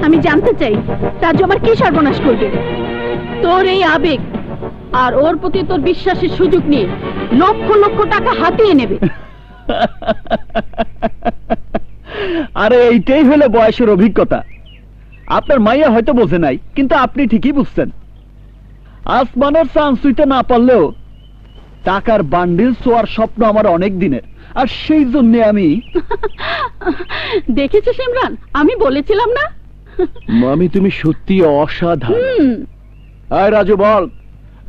আমি জানতে চাই রাজু আমার কি সর্বনাশ করবে। তোর এই আবেগ আর ওর প্রতি তোর বিশ্বাসের সুযোগ নিয়ে লক্ষ লক্ষ টাকা হাতিয়ে নেবে। আরে এইটাই হলো বয়সের অভিজ্ঞতা। আপনার মাইয়া হয়তো বোঝে নাই, কিন্তু আপনি ঠিকই বুঝছেন। আসমানের চাঁদ ছুঁইতে না পারলেও টাকার বান্ডিল ছোঁয়ার স্বপ্ন আমার অনেক দিনের, আর সেই জন্য আমি দেখেছিস ইমরান, আমি বলেছিলাম না? মামি তুমি সত্যি অসাধারণ। হুম, আয় রাজু বল,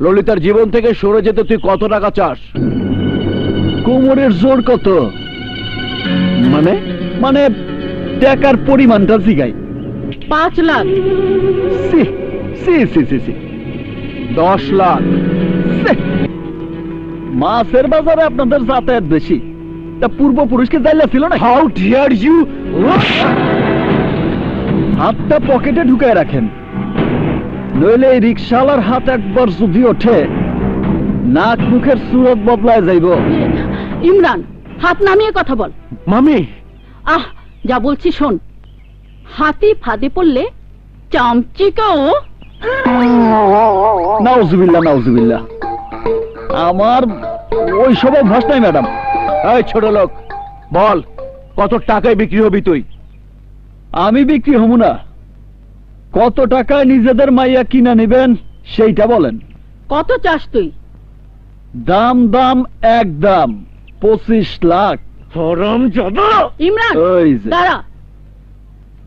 ললিতার জীবন থেকে সরে যেতে তুই কত টাকা চাস? কোমরের জোর কত? মানে মানে টাকার পরিমাণটা জিগাই। 5 লাখ। সি সি সি সি সি 10 লাখ। সি। মাছের বাজারে আপনাদের যাতায়াত বেশি, তা পূর্বপুরুষকে জাইলা ছিল না? How dare you! হাতটা পকেটে ঢুকায় রাখেন, নইলে এই রিক্সাওয়ালার হাত একবার যদি ওঠে নাক মুখের সুরত বদলায় যাইব। ইমরান, হাত নামিয়ে কথা বল। মামি আহ, যা বলছি শোন, হাতি ফাঁদে পড়লে চামচিকাও। নাউজুবিল্লাহ নাউজুবিল্লাহ, আমার ওই সব অভ্যাস নাই ম্যাডাম। এই ছোট লোক, বল কত টাকায় বিক্রি হবি তুই? আমি বিক্রি হব না, কত টাকায় নিজেদের মাইয়া কিনা নেবেন সেইটা বলেন। কত চাস তুই? দাম দাম একদম 25 লাখ। হারামজাদা! ইমরান ওই যে। দাঁড়া,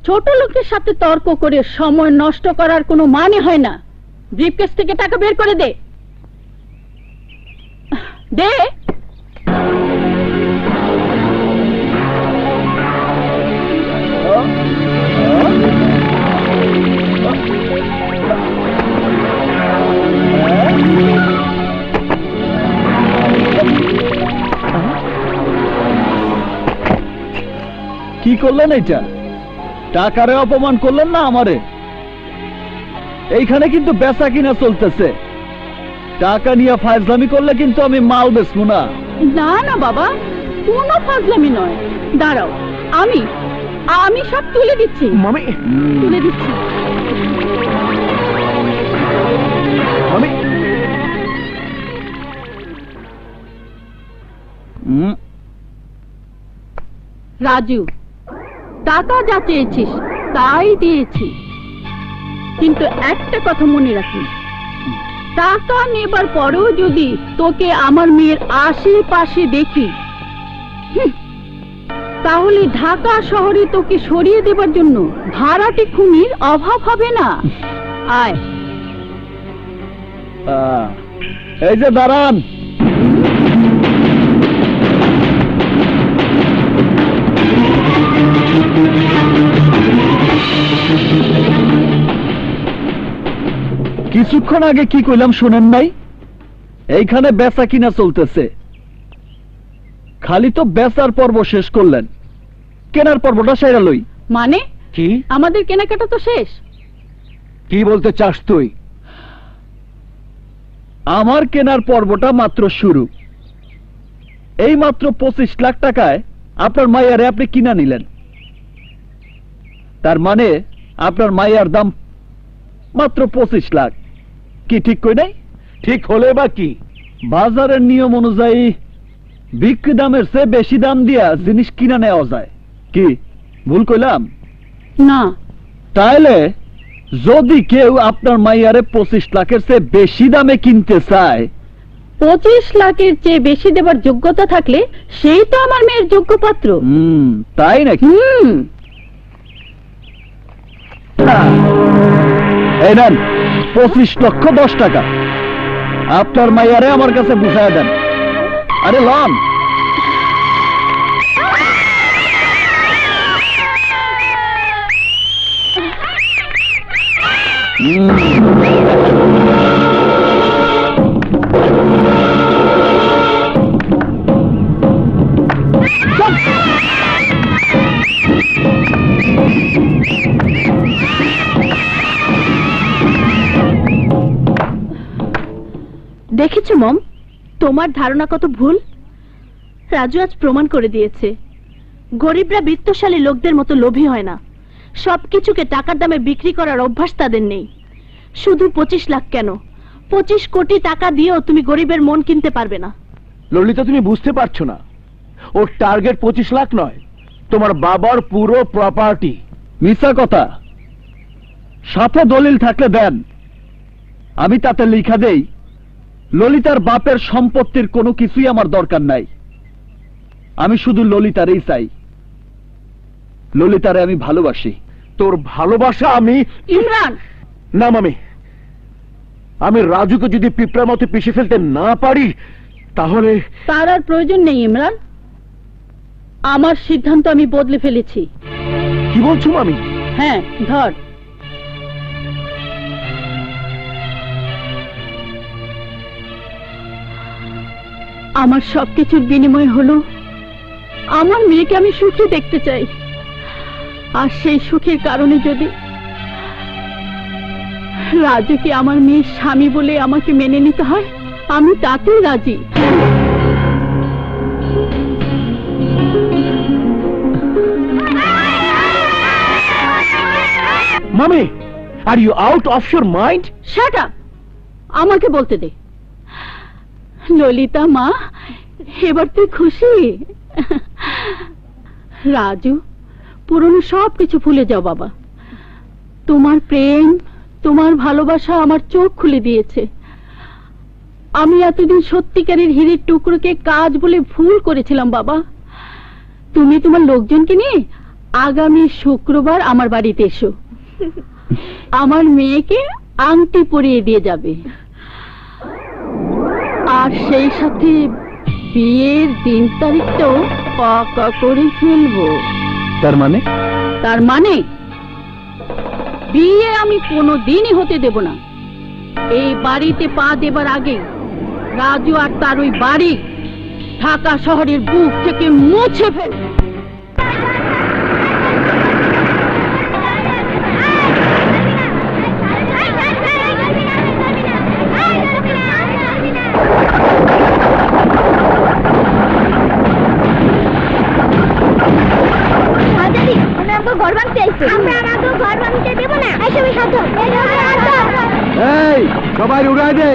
ছোট লোকের সাথে তর্ক করে সময় নষ্ট করার কোনো মানে হয় না। ব্রিফকেস থেকে টাকা বের করে দে। দে। কি করলেন এইটা? টাকারে অপমান করলেন না আমারে? এইখানে কিন্তু বেচা কিনা চলতেছে, টাকা নিয়ে ফাজলামি করলে কিন্তু আমি মাল বেচবো না। না না বাবা, কোনো ফাজলামি নয়। দাঁড়াও, আমি আমি সব তুলে দিচ্ছি। মামি তুলে দিচ্ছি। মামি রাজু, টাকা যা চেয়েছিস তাই দিয়েছি, কিন্তু একটা কথা মনে রাখিস, টাকা নেবার পরেও যদি তোকে আমার মেয়ের আশেপাশে দেখি, তাহলে ঢাকা শহরে তোকে সরিয়ে দেবার জন্য ভাড়াটে খুনির অভাব হবে না। আয়। এই যে দাঁড়ান, কিছুক্ষণ আগে কি কইলাম শোনেন নাই? এইখানে বেচা কিনা চলতেছে, খালি তো বেচার পর্ব শেষ করলেন, কেনার পর্বটা সেরা লই। মানে কি আমাদের কেনাকাটা তো শেষ। কি বলতে চাস তুই? আমার কেনার পর্বটা মাত্র শুরু। এই মাত্র 25 লাখ টাকায় আপনার মাইয়ারে আপনি কিনা নিলেন, তার মানে আপনার মাইয়ার দাম মাত্র 25 লাখ। কি ঠিক কই নাই? ঠিক হলে বা কি? বাজারের নিয়ম অনুযায়ী বিক্রি দামের চেয়ে বেশি দাম দিয়া জিনিস কিনা নেওয়া যায়, কি ভুল কইলাম? না। তাইলে যদি কেউ আপনার মাইয়ারে 25 লাখের চেয়ে বেশি দামে কিনতে চায়, 25 লাখের চেয়ে বেশি দেবার যোগ্যতা থাকলে সেই তো আমার মেয়ের যোগ্য পাত্র। তাই নাকি? এই নেন 25 লক্ষ 10 টাকা, আপনার মাইয়ারে আমার কাছে বুঝায় দেন। আরে লন। দেখেছো মম, তোমার ধারণা কত ভুল। রাজু আজ প্রমাণ করে দিয়েছে গরিবরা বিত্তশালী লোকদের মতো লোভী হয় না। সবকিছুকে টাকার দামে বিক্রি করার অভ্যাস তাদের নেই। শুধু 25 লাখ কেন, 25 কোটি টাকা দিয়েও তুমি গরিবের মন কিনতে পারবে না। ললিতা, তুমি বুঝতে পারছো না, ওর টার্গেট 25 লাখ নয়, তোমার বাবার পুরো প্রপার্টি। মিথ্যা কথা, সাথে দলিল থাকলে দেন, আমি তাতে লিখা দেই ললিতার বাপের সম্পত্তির কোনো কিছুই আমার দরকার নাই, আমি শুধু ললিতারই চাই। ললিতারে আমি ভালোবাসি। তোর ভালোবাসা আমি ইমরান, না মামি, আমি রাজুকে যদি পিঁপড়ার মতো পিষে ফেলতে না পারি তাহলে তার আর প্রয়োজন নেই ইমরান, আমার সিদ্ধান্ত আমি বদলে ফেলেছি। কি বলছো মামি? হ্যাঁ, ধর। আমার সবকিছুর বিনিময় হলো আমার মেয়েকে আমি সুখী দেখতে চাই, আর সেই সুখের কারণে যদি রাজুকে আমার মেয়ের স্বামী বলে আমাকে মেনে নিতে হয়, আমি তাতেই রাজি। মামি, are you out of your mind? Shut up, আমাকে বলতে দে। ললিতা মা, এবার তুই খুশি? রাজু, পুরনো সব কিছু ভুলে যাও বাবা। তোমার প্রেম, তোমার ভালোবাসা আমার চোখ খুলে দিয়েছে। আমি এতদিন সত্যিকারের হীরের টুকরোকে কাজ বলে ভুল করেছিলাম বাবা। তুমি তোমার লোকজনকে নিয়ে আগামী শুক্রবার আমার বাড়িতে এসো, আমার মেয়েকে আংটি পরিয়ে দিয়ে যাবে, আর সেই সাথে বিয়ের দিন তারিখটাও পাকা করে ফেলবো। তার মানে? তার মানে বিয়ে আমি কোনোদিনই হতে দেব না। এই বাড়িতে পা দেবার আগে রাজু আর তার ওই বাড়ি ঢাকা শহরের বুক থেকে মুছে ফেলবে। ঘর ভাঙতে আইছে, আমরা রাজু ঘর ভাঙতে দেব না। এসব সাথে এই সবাই উড়াই দে।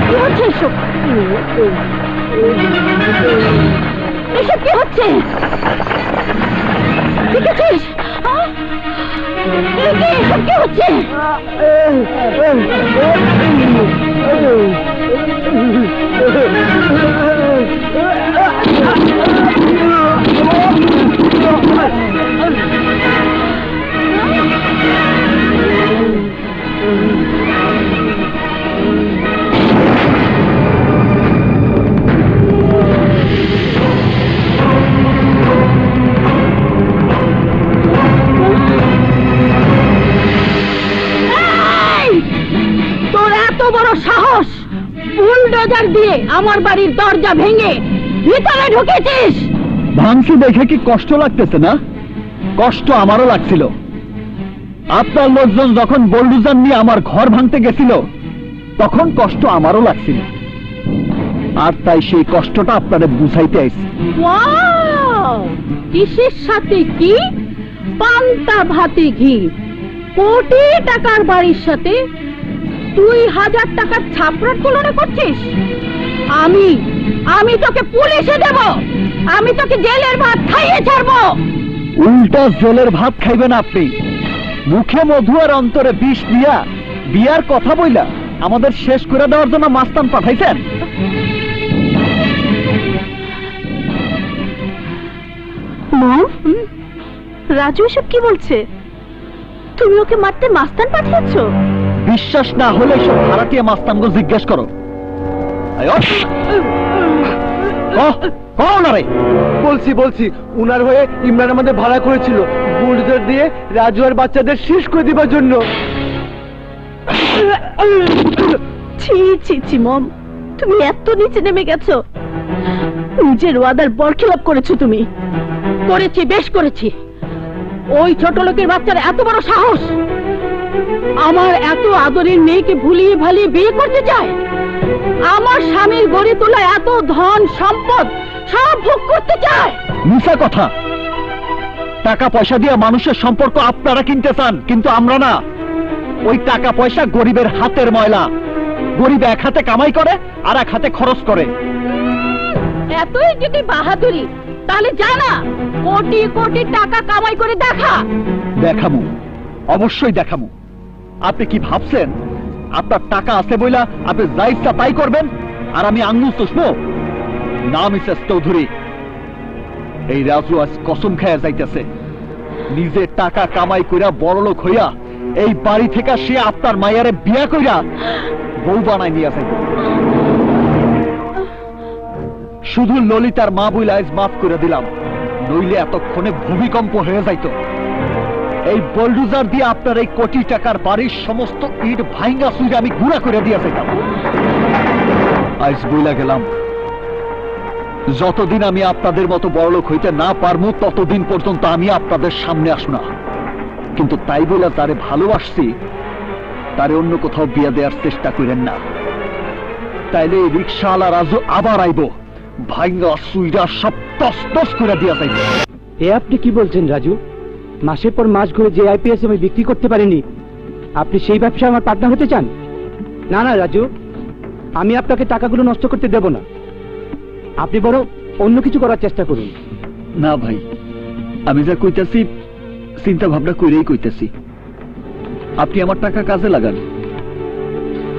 কি হচ্ছে এসব? এসব কি হচ্ছে? দেখেছিস? এসব কি হচ্ছে? তোর এত বড় সাহস, বুলডোজার দিয়ে আমার বাড়ির দরজা ভেঙে ভিতরে ঢুকেছিস? ভাঙছি দেখে কি কষ্ট লাগতেছে না? কষ্ট আমারও লাগছিল। আপনার লোকজন যখন বুলডোজার নিয়ে আমার ঘর ভাঙতে গেছিল তখন কষ্ট আমারও লাগছিল, আর তাই সেই কষ্টটা আপনাদের বুঝাইতে আইছি। ওয়াও! কিসের সাথে কি? পান্তা ভাতে ঘি। কোটি টাকার বাড়ির সাথে 2000 টাকার ছাপড়ার তুলনা করছিস? আমি তোকে পুলিশে দেব, আমি তোকে জেলের ভাত খাইয়ে ছাড়বো। উল্টা জেলের ভাত খাইবেন আপনি। মুখে মধু আর অন্তরে বিষ দিয়া বিয়ার কথা বইলা আমাদের শেষ করে দেওয়ার জন্য মাস্তান পাঠাইছেন। মম, রাজু এসব কি বলছে? তুমি ওকে মারতে মাস্তান পাঠিয়েছো? বিশ্বাস না হলে সব ভাড়াটিয়া মাস্তানগো জিজ্ঞেস করো। আয়, কও না রে। বলছি উনার হয়ে ইমরান আমাদের ভাড়া করেছিল বুলডোজার দিয়ে রাজু আর বাচ্চাদের শেষ করে দিবার জন্য। ছি ছি ছি মম, তুমি এত নিচে নেমে গেছো। নিজের ওয়াদার বরখিলাপ করেছো তুমি। করেছি, বেশ করেছি। ওই ছোট লোকের বাচ্চার এত বড় সাহস আমার এত আদরের মেয়েকে ভুলিয়ে ভালিয়ে বিয়ে করতে চায়। আমার স্বামীর গড়ে তোলা এত ধন সম্পদ সব ভোগ করতে চায়। মিছা কথা। টাকা পয়সা দিয়ে মানুষের সম্পর্ক আপনারা কিনতে চান, কিন্তু আমরা না। ওই টাকা পয়সা গরিবের হাতের ময়লা। গরিব এক হাতে কামাই করে আর এক হাতে খরচ করে। এতই যদি বাহাদুরি, তাহলে জানা কোটি কোটি টাকা কামাই করে দেখা। দেখামু, অবশ্যই দেখামু। আপনি কি ভাবছেন আপনার টাকা আছে বইলা আপনি যা ইচ্ছা তাই করবেন আর আমি আঙ্গুল চুষবো? না মিসেস চৌধুরী, এই রাজু আজ কসম খায়া যাইতেছে নিজে টাকা কামাই কইরা বড়লোক হইয়া এই বাড়ি থেকে সে আপনার মাইয়ারে বিয়া কইরা বউ বানাই নিয়ে যাইবে। শুধু ললিতার মা বইলা আজ মাফ করে দিলাম, নইলে এতক্ষণে ভূমিকম্প হয়ে যাইত। এই বুলডোজার দিয়ে আপনার এই কোটি টাকার বাড়ির সমস্ত ইট ভাঙ্গা সুইরে আমি গুঁড়া করে দিয়ে যাইতাম। আজ বইলা গেলাম, যতদিন আমি আপনাদের মতো বড়লোক হইতে না পারবো ততদিন পর্যন্ত আমি আপনাদের সামনে আসব না। কিন্তু তাই বইলা তারে ভালোবাসছি, তারে অন্য কোথাও বিয়া দেওয়ার চেষ্টা করেন না। তাইলে এই রিক্সাওয়ালা রাজু আবার আইব, ভাঙ্গা সুইরা সব টস টস করে দিয়া যাইব। এ আপনি কি বলছেন রাজু? মাসের পর মাস ঘুরে যে আইপিএস আমি বিক্রি করতে পারিনি, আপনি সেই ব্যবসায় আমার পার্টনার হতে চান? না না রাজু, আমি আপনাকে টাকাগুলো নষ্ট করতে দেব না। আপনি বরং অন্য কিছু করার চেষ্টা করুন। না ভাই, আমি যা কইতাছি চিন্তা ভাবনা কইরেই কইতাছি। আপনি আমার টাকা কাজে লাগান,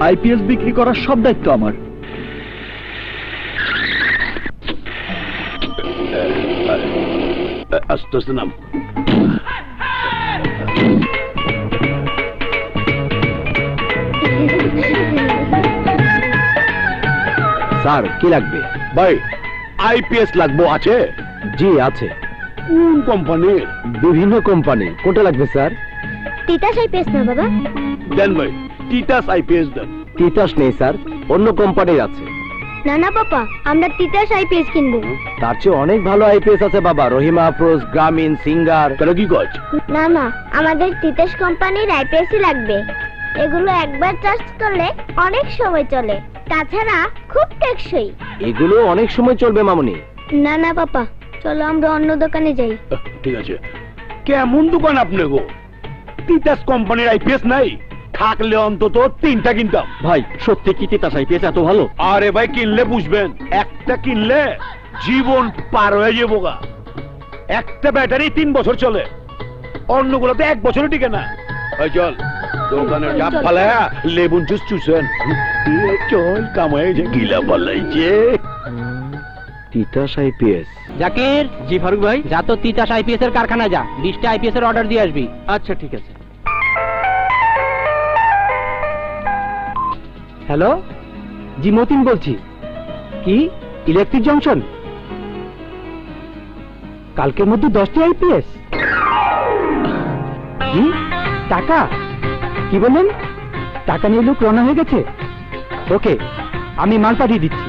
আইপিএস বিক্রি করার সব দায়িত্ব আমার। আস্তে আস্তে নাম। স্যার কি লাগবে? ভাই আইপিএস লাগবো। আছে? জি আছে। কোন কোম্পানির? বিভিন্ন কোম্পানি। কোনটা লাগবে স্যার? তিতাস আইপিএস না বাবা? দেন ভাই, টিটাস আইপিএস দেন। তিতাস নেই স্যার, অন্য কোম্পানির আছে। না না পাপা, আমরা তিতাস আইপিএস কিনবো। তার চেয়ে অনেক ভালো আইপিএস আছে বাবা, রহিমা আফরোজ, গ্রামীণ, সিঙ্গার। কেন কি কয়? না না, আমাদের তিতাস কোম্পানির আইপিএসই লাগবে। এগুলো একবার চার্জ করলে অনেক সময় চলে, তাছাড়া খুব টেকসই। এগুলো অনেক সময় চলবে মামুনি। না না পাপা, চলো আমরা অন্য দোকানে যাই। ঠিক আছে। কেমন দোকান আপনি গো? তিতাস কোম্পানির আইপিএস নাই? থাকলে অন্তত 3টা কিনতাম। ভাই সত্যি কি তিতাস আইপিএস এত ভালো? আরে ভাই কিনলে বুঝবেন, একটা কিনলে জীবন পার হয়ে যাবো গা। একটা ব্যাটারি 3 বছর চলে, অন্যগুলোতে 1 বছরও টিকে না। ওই চল দোকানে চাপ ফালায়া লেবুন জুস চুষেন। চল কামাই যে গিলা বলাইছে তিতাস আইপিএস। জাকির, জি ফারুক ভাই। যা তো তিতাস আইপিএস এর কারখানা যা, 20টা আইপিএস এর অর্ডার দিয়ে আসবি। আচ্ছা ঠিক আছে। হ্যালো, জি মতিন বলছি। কি ইলেকট্রিক জংশন? কালকের মধ্যে 10টি আইপিএস? টাকা কি বললেন? টাকা নিয়ে লোক রওনা হয়ে গেছে। ওকে, আমি মাল পাঠিয়ে দিচ্ছি।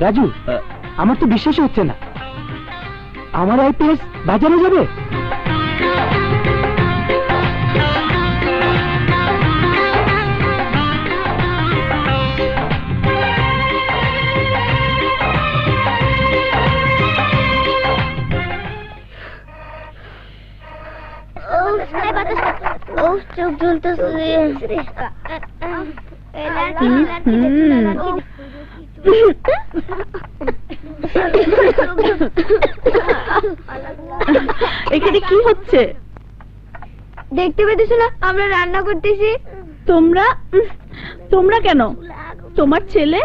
রাজু, আমার তো বিশ্বাসই হচ্ছে না, আমার আইপিএস বাজারে যাবে। ও চোখ জ্বলতেছে। এখানে কি হচ্ছে? দেখতে পেতেছো না আমরা রান্না করতেছি? তোমরা তোমরা কেন? তোমার ছেলে?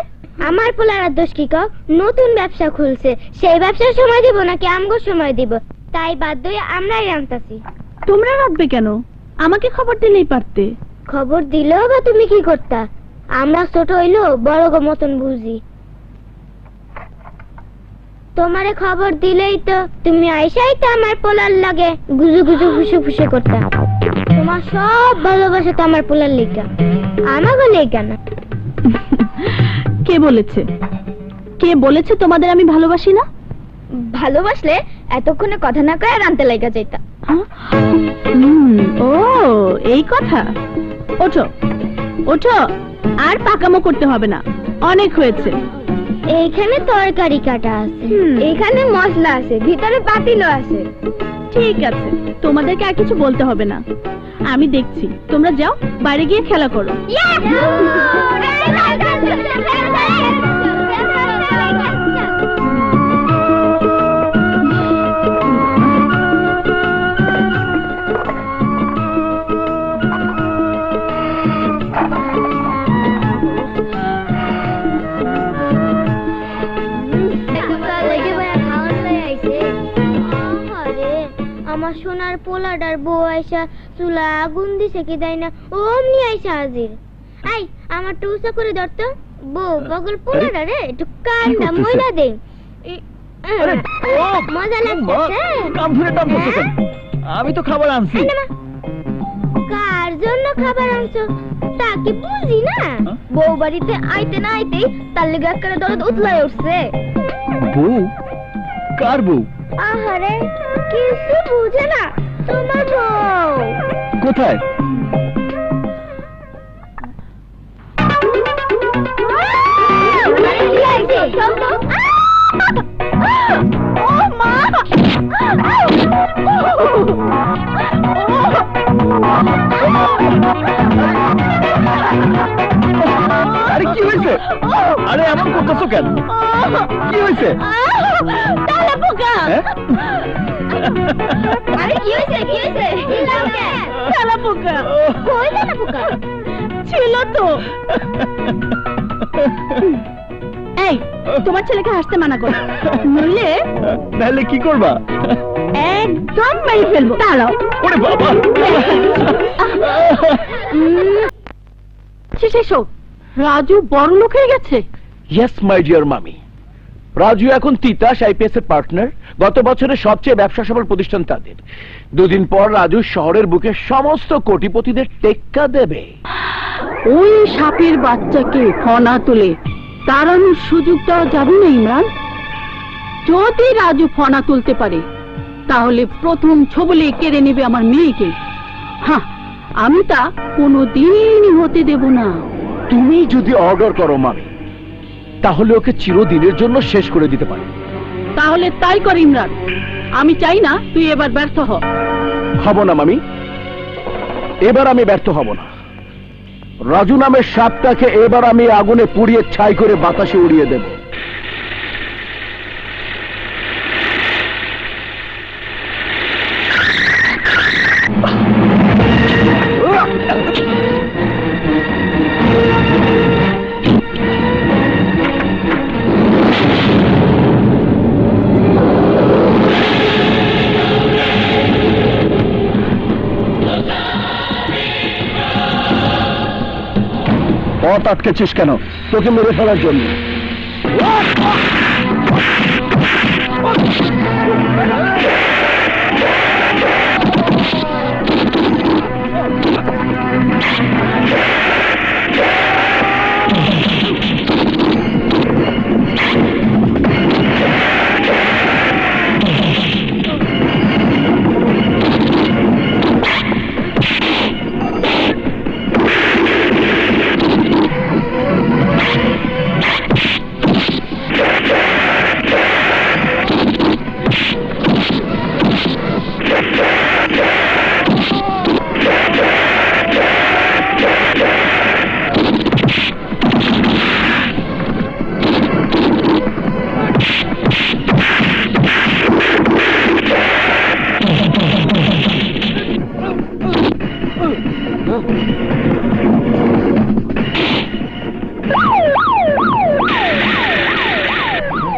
আমার পোলার আর দোষ কি কও? নতুন ব্যবসা খুলছে, সেই ব্যবসার সময় দিব নাকি আমগো সময় দিব, তাই বাধ্য হয়ে আমরাই রান্তাছি। তোমরা রাখবে কেন? আমাকে খবর দিলেই পারতে। খবর দিলেও বা তুমি কি করতা? আমরা ছোট হইলো বড় গো মতন বুঝি। তোমারে খবর দিলেই তো তুমি আইসাই তো আমার পোলার লাগে গুজু গুজু ফুসে ফুসে করতা। তোমার সব ভালোবাসা তো আমার পোলার লেগা, আমাকে লেগা না। কে বলেছে? কে বলেছে তোমাদের আমি ভালোবাসি না? ভালোবাসলে এতক্ষণে কথা না কয়ে রানতে লেগা যাইতা। ও এই কথা। ওঠো ওঠো, আর পাকামো করতে হবে না, অনেক হয়েছে। এইখানে তরকারি কাটা আছে, এখানে মশলা আছে, ভিতরে পাতিলও আছে। ঠিক আছে, তোমাদেরকে আর কিছু বলতে হবে না, আমি দেখছি। তোমরা যাও, বাইরে গিয়ে খেলা করো। আমার সোনার পোলাডার বউ আইসা চুলা আগুন দিছে কি দেয় না, অমনি আইসা হাজির। আই আমার টুসা করে ধরতো বউ বগল পোলাডারে একটু কান্ডা ময়লা দে। মজা লাগছে? আমি তো খাবার আনছি। কার জন্য খাবার আনছো তা কি বুঝি না? বউ বাড়িতে আইতে না আইতেই তার লেগে একটা দরদ উতলায় উঠছে। বউ? কার বউ? আহারে কিছু বুঝে না, তোমার বউ। কোথায়? আরে কি হয়েছে? আরে এমন করতেছো কেন? কি হয়েছে? তালা পোকা। আরে কি হয়েছে? কি হয়েছে? তালা পোকা। কই তালা পোকা? ছিল তো। এই তোমার ছেলেকে হাসতে মানা করো, নইলে তাহলে কি করবা? একদম মেরে ফেলবো। দাঁড়াও। ওরে বাবা! শেষো, রাজু বড় লোক হয়ে গেছে। ইয়েস মাই ডিয়ার মামি, রাজু এখন তিতাস আইপিএস এর পার্টনার। গত বছরের সবচেয়ে ব্যবসা সফল প্রতিষ্ঠান তাদের। 2 দিন পর রাজু শহরের বুকে সমস্ত কোটিপতিদের টেক্কা দেবে। ওই সাপের বাচ্চাকে ফনা তুলে তাড়ানোর সুযোগ দেওয়া যাবে না ইমরান। যদি রাজু ফনা তুলতে পারে তাহলে প্রথম ছবলে কেড়ে নেবে আমার মেয়েকে। হ্যাঁ, আমি তা কোনোদিনই হতে দেব না। তুমি যদি অর্ডার করো মামি, তাহলে ওকে চিরদিনের জন্য শেষ করে দিতে পারে। তাহলে তাই কর ইমরান, আমি চাই না তুই এবার ব্যর্থ হ। হব না মামি, এবার আমি ব্যর্থ হব না। রাজু নামের সাপটাকে এবার আমি আগুনে পুড়িয়ে ছাই করে বাতাসে উড়িয়ে দেব। পথ আটকেছিস কেন? তোকে মেরে ফেলার জন্য।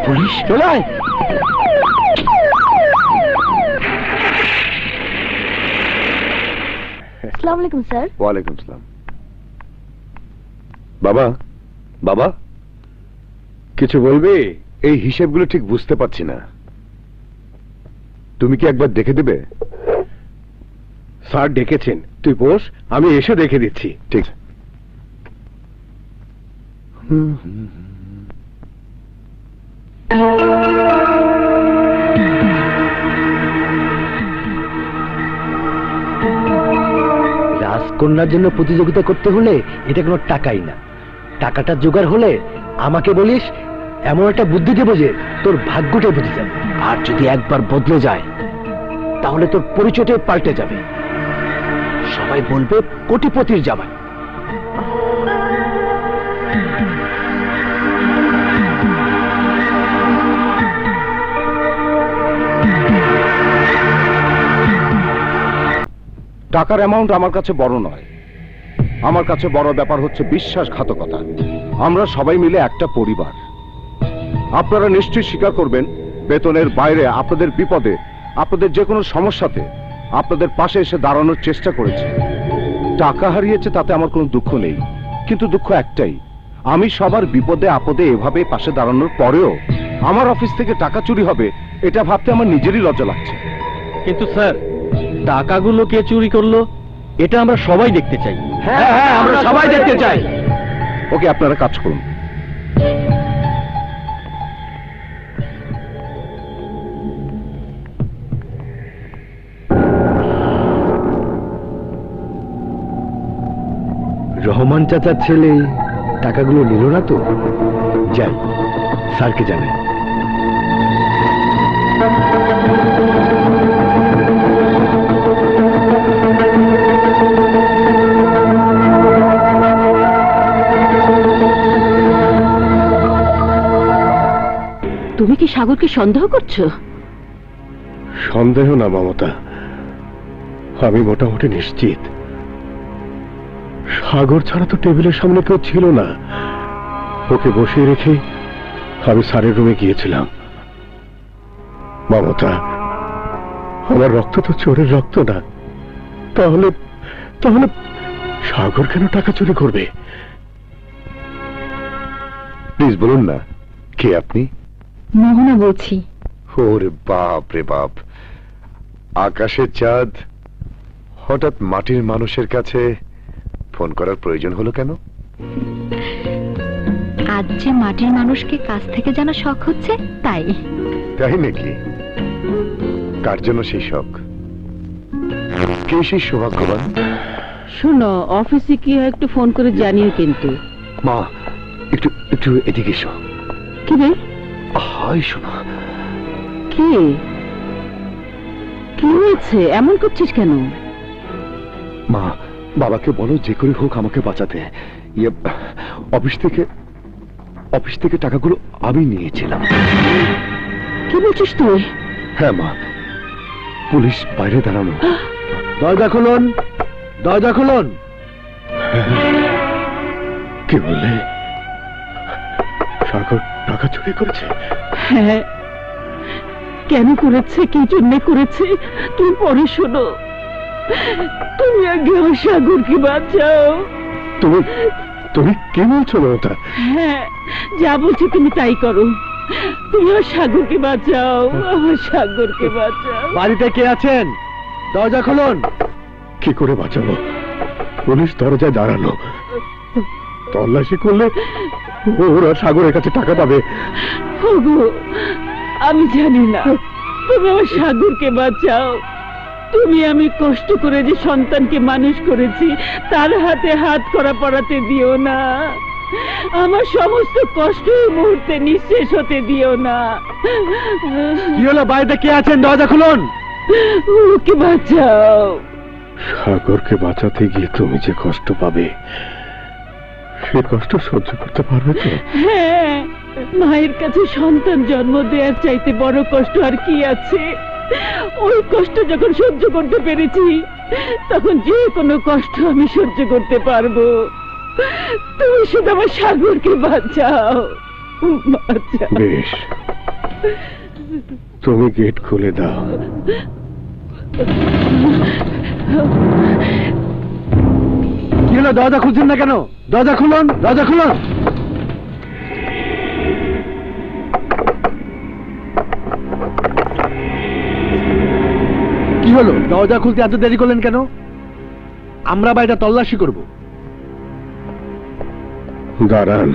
পুলিশ চলে আয়। আসসালামু আলাইকুম স্যার। ওয়ালাইকুম সালাম। বাবা, বাবা, কিছু বলবি? এই হিসেবগুলো ঠিক বুঝতে পারছি না, তুমি কি একবার দেখে দেবে? স্যার ডেকেছেন, তুই বস, আমি এসে দেখে দিচ্ছি। ঠিক। রাজকন্যার জন্য প্রতিযোগিতা করতে হলে এটা কোনো টাকাই না। টাকাটা জোগাড় হলে আমাকে বলিস, এমন একটা বুদ্ধি দেবো যে তোর ভাগ্যটাই বুঝে যাবে। আর যদি একবার বদলে যায় তাহলে তোর পরিচয়টাই পাল্টে যাবে। সবাই বলবে কোটিপতির জামাই। টাকার অ্যামাউন্ট আমার কাছে বড় নয়, আমার কাছে বড় ব্যাপার হচ্ছে বিশ্বাসঘাতকতা। আমরা সবাই মিলে একটা পরিবার। আপনারা নিশ্চয়ই স্বীকার করবেন, বেতনের বাইরে আপনাদের বিপদে, আপনাদের যে কোনো সমস্যাতে আপনাদের পাশে এসে দাঁড়ানোর চেষ্টা করেছি। টাকা হারিয়েছে তাতে আমার কোনো দুঃখ নেই, কিন্তু দুঃখ একটাই, আমি সবার বিপদে আপদে এভাবে পাশে দাঁড়ানোর পরেও আমার অফিস থেকে টাকা চুরি হবে, এটা ভাবতে আমার নিজেরই লজ্জা লাগছে। কিন্তু স্যার, টাকাগুলো কে চুরি করলো এটা আমরা সবাই দেখতে চাই। হ্যাঁ, আমরা সবাই দেখতে চাই। ওকে, আপনারা কাজ করুন। রহমান চাচার ছেলে টাকাগুলো নিল না তো? যাই, স্যারকে জানাই। তুমি কি সাগরকে সন্দেহ করছো? সন্দেহ না মমতা, আমি মোটামুটি নিশ্চিত সাগর ছাড়া তো টেবিলের সামনে কেউ ছিল না। ওকে বসিয়ে রেখে আমি স্যারের রুমে গিয়েছিলাম। মমতা, আমার রক্ত তো চোরের রক্ত না, তাহলে তাহলে সাগর কেন টাকা চুরি করবে? প্লিজ বলুন না, কে আপনি? মোহনা বলছি। ওরে বাপ রে বাপ, আকাশের চাঁদ, হঠাৎ মাটির মানুষের কাছে ফোন করার প্রয়োজন হলো কেন? আজ যে মাটির মানুষকে কাছ থেকে জানা শখ হচ্ছে, তাই। তাই নাকি? কার জন্য সেই শখ? কে সেই সৌভাগ্যবান? শোনো, অফিসে কি হয় একটু ফোন করে জানিও কিন্তু। মা, একটু একটু এদিকে এসো। কি রে? হয় শোনো। কি কি হয়েছে? এমন করছিস কেন? মা, বাবাকে বলো যে করে হোক আমাকে বাঁচাতে। ইয়ে, অফিস থেকে টাকাগুলো আমি নিয়েছিলাম। কি বলছিস তুই? হ্যাঁ মা, পুলিশ বাইরে দাঁড়ানো। দরজা খুলুন, দরজা খুলুন। কি বললে? সাগর টাকা চুরি করেছে? হ্যাঁ, কেন করেছে, কি জন্য করেছে তুমি পরে শোনো। তুমি আগে আমার সাগরকে বাঁচাও। তুমি কি বলছো না ওটা? হ্যাঁ, যা বলছি তুমি তাই করো। তুমি আমার সাগরকে বাঁচাও, আমার সাগরকে বাঁচাও। বাড়িতে কে আছেন? দরজা খুলুন। কি করে বাঁচাবো? পুলিশ দরজায় দাঁড়ানো, তল্লাশি করলে ওরা সাগরের কাছে টাকা পাবে। ওগো, আমি জানি না, তুমি আমার সাগরকে বাঁচাও। তুমি আমি কষ্ট করে যে সন্তানকে মানুষ করেছি তার হাতে হাত করা পড়াতে দিও না। আমার সমস্ত কষ্ট এই মুহূর্তে নিঃশেষ হতে দিও না। কি হলো? বাড়িতে কে আছেন? দরজা খুলুন। ওকে বাঁচাও। সাগরকে বাঁচাতে গিয়ে তুমি যে কষ্ট পাবে, সে কষ্ট সহ্য করতে পারবে তো? হ্যাঁ, মায়ের কাছে সন্তান জন্ম দেওয়ার চাইতে বড় কষ্ট আর কি আছে? ওই কষ্ট যখন সহ্য করতে পেরেছি, তখন যে কোনো কষ্ট আমি সহ্য করতে পারবো। তুমি শুধু আমার সাগরকে বাঁচাও, বাঁচাও। বেশ, তুমি গেট খুলে দাও। কি হলো? দরজা খুলছেন না কেন? দরজা খুলুন, দরজা খুলুন। কি হলো? দরজা খুলতে এত দেরি করলেন কেন? আমরা বাড়িটা তল্লাশি করব। দাঁড়ান,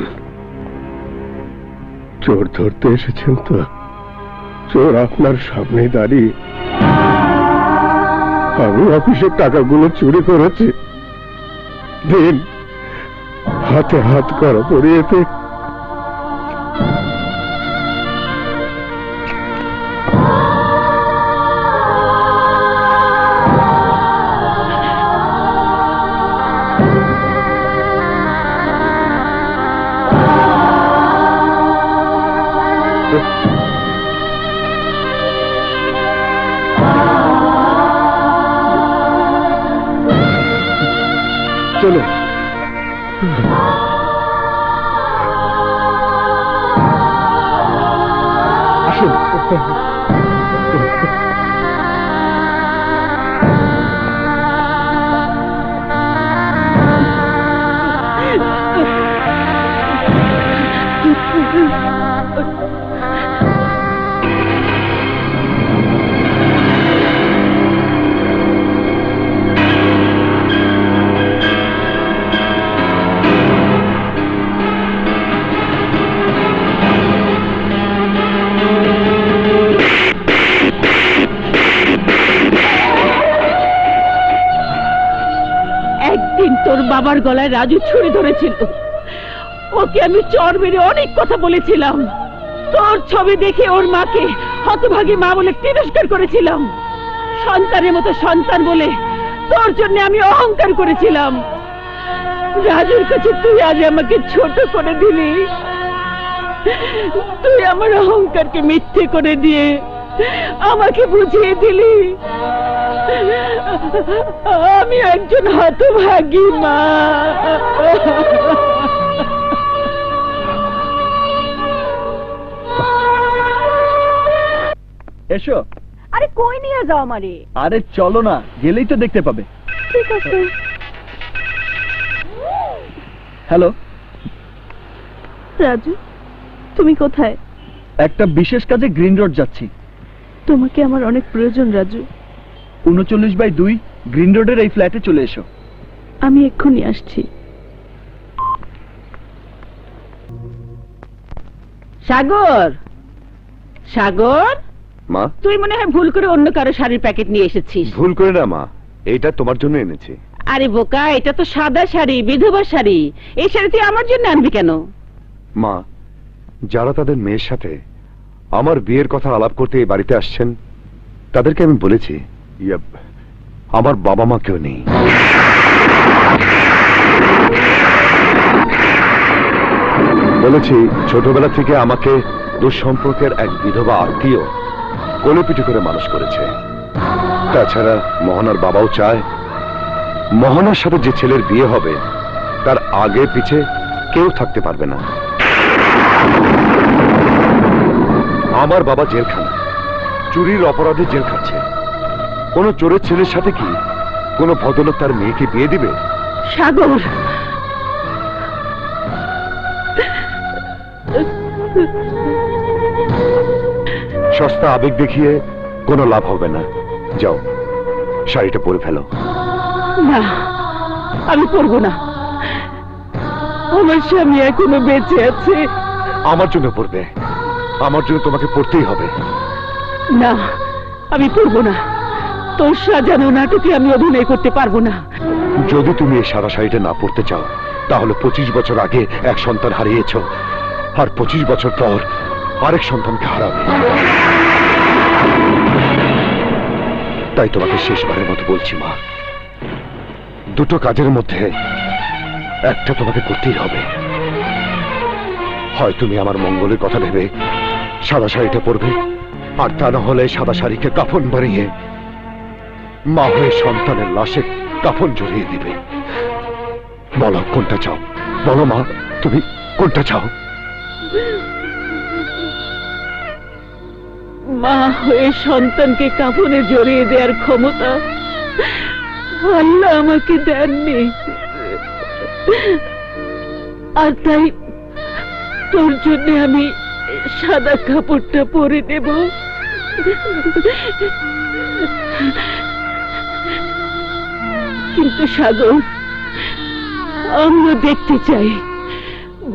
চোর ধরতে এসেছেন তো? চোর আপনার সামনে দাঁড়িয়ে। আমি অফিসের টাকাগুলো চুরি করেছি। দিন, হাতে হাত করা পড়িয়েতে। চলো। আসুন। একদিন তোর বাবার গলায় রাজু ছুরি ধরেছিল, ওকে আমি চর মেরে অনেক কথা বলেছিলাম। তোর ছবি দেখে ওর মাকে হতভাগী মা বলে তিরস্কার করেছিলাম। সন্তানের মতো সন্তান বলে তোর জন্য আমি অহংকার করেছিলাম। রাজুর কাছে তুই আজ আমাকে ছোট করে দিলি। তুই আমার অহংকারকে মিথ্যে করে দিয়ে আমাকে বুঝিয়ে দিলি আমি একজন হতভাগী মা। এসো। আরে কই নিয়ে যাও আমারে? আরে চলো না, গেলেই তো দেখতে পাবে। ঠিক আছে। হ্যালো রাজু, তুমি কোথায়? একটা বিশেষ কাজে গ্রিন রোড যাচ্ছি। তোমাকে আমার অনেক প্রয়োজন রাজু। 39/2 গ্রিন রোডের এই ফ্ল্যাটে চলে এসো। আমি এক্ষুনি আসছি। সাগর, সাগর, মা, তুই মনে হয় ভুল করে অন্য কারো শাড়ির প্যাকেট নিয়ে এসেছিস। ভুল করে না মা, এইটা তোমার জন্য এনেছি। আরে বোকা, এটা তো সাদা শাড়ি, বিধবা শাড়ি। এই শাড়ি তুই আমার জন্য আনবি কেন? মা, যারা তাদের মেয়ের সাথে আমার বিয়ের কথা আলাপ করতে এই বাড়িতে আসছেন, তাদেরকে আমি বলেছি আমার বাবা মা কেউ নেই। বলেছি ছোটবেলা থেকে আমাকে দুঃসম্পর্কের এক বিধবা আত্মীয় কোলে পিঠে করে মানুষ করেছে। তাছাড়া মোহনার বাবাও চায় মোহনার সাথে যে ছেলের বিয়ে হবে তার আগে পিছে কেউ থাকতে পারবে না। আমার বাবা জেলখানা, চুরির অপরাধে জেল খাচ্ছে। কোনো চোরের ছেলের সাথে কি কোনো ভদ্রলোক তার মেয়েকে বিয়ে দিবে? সাগর, সস্তা আবেগ দেখিয়ে কোনো লাভ হবে না। যাও, শাড়িটা পরে ফেলো। না, আমি পরবো না। আমার স্বামী এখনো বেঁচে আছে। আমার জন্য পড়বে, আমার জন্য তোমাকে পড়তেই হবে। না, আমি পরবো না। তোর সাজানো নাটকে আমি অভিনয় করতে পারবো না। যদি তুমি এই সাদা শাড়িটা না পড়তে চাও তাহলে 25 বছর আগে এক সন্তান হারিয়েছ, আর 25 বছর পর আরেক সন্তানকে হারাবে। তাই তোমাকে শেষবারের মতো বলছি মা, দুটো কাজের মধ্যে একটা তোমাকে করতেই হবে। হয় তুমি আমার মঙ্গলের কথা ভেবে সাদা শাড়িটা পরবে, আর তা না হলে সাদা শাড়িকে কাফন বানিয়ে মা হয়ে সন্তানের লাশে কাফন জড়িয়ে দিবে। বলো কোনটা চাও? বলো মা, তুমি কোনটা চাও? মা হয়ে সন্তানকে কাফনে জড়িয়ে দেওয়ার ক্ষমতা আল্লাহ আমাকে দেননি, আর তাই তোর জন্য আমি সাদা কাপড়টা পরে দেব। কিন্তু সাগর, আমরা দেখতে চাই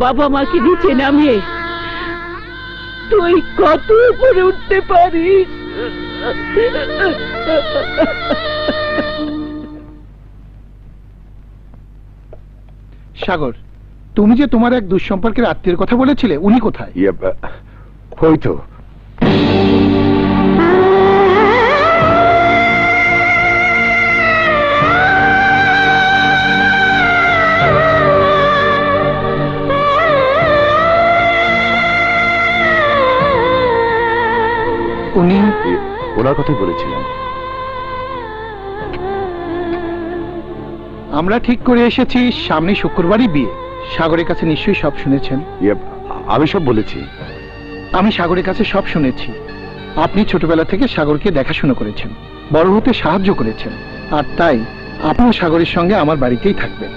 বাবা মাকে নিচে নামিয়ে তুই কত উপরে উঠতে পারিস। সাগর, তুমি যে তোমার এক দুঃসম্পর্কের আত্মীয়ের কথা বলেছিলে, উনি কোথায়? হয়তো উনি ওনার কথাই বলেছিলাম। আমরা ঠিক করে এসেছি সামনে শুক্রবারই বিয়ে। সাগরের কাছে নিশ্চয়ই সব শুনেছেন। আমি সব বলেছি। আমি সাগরের কাছে সব শুনেছি। আপনি ছোটবেলা থেকে সাগরকে দেখাশোনা করেছেন, বড় হতে সাহায্য করেছেন, আর তাই আপনার সাগরের সঙ্গে আমার বাড়িতেই থাকবেন।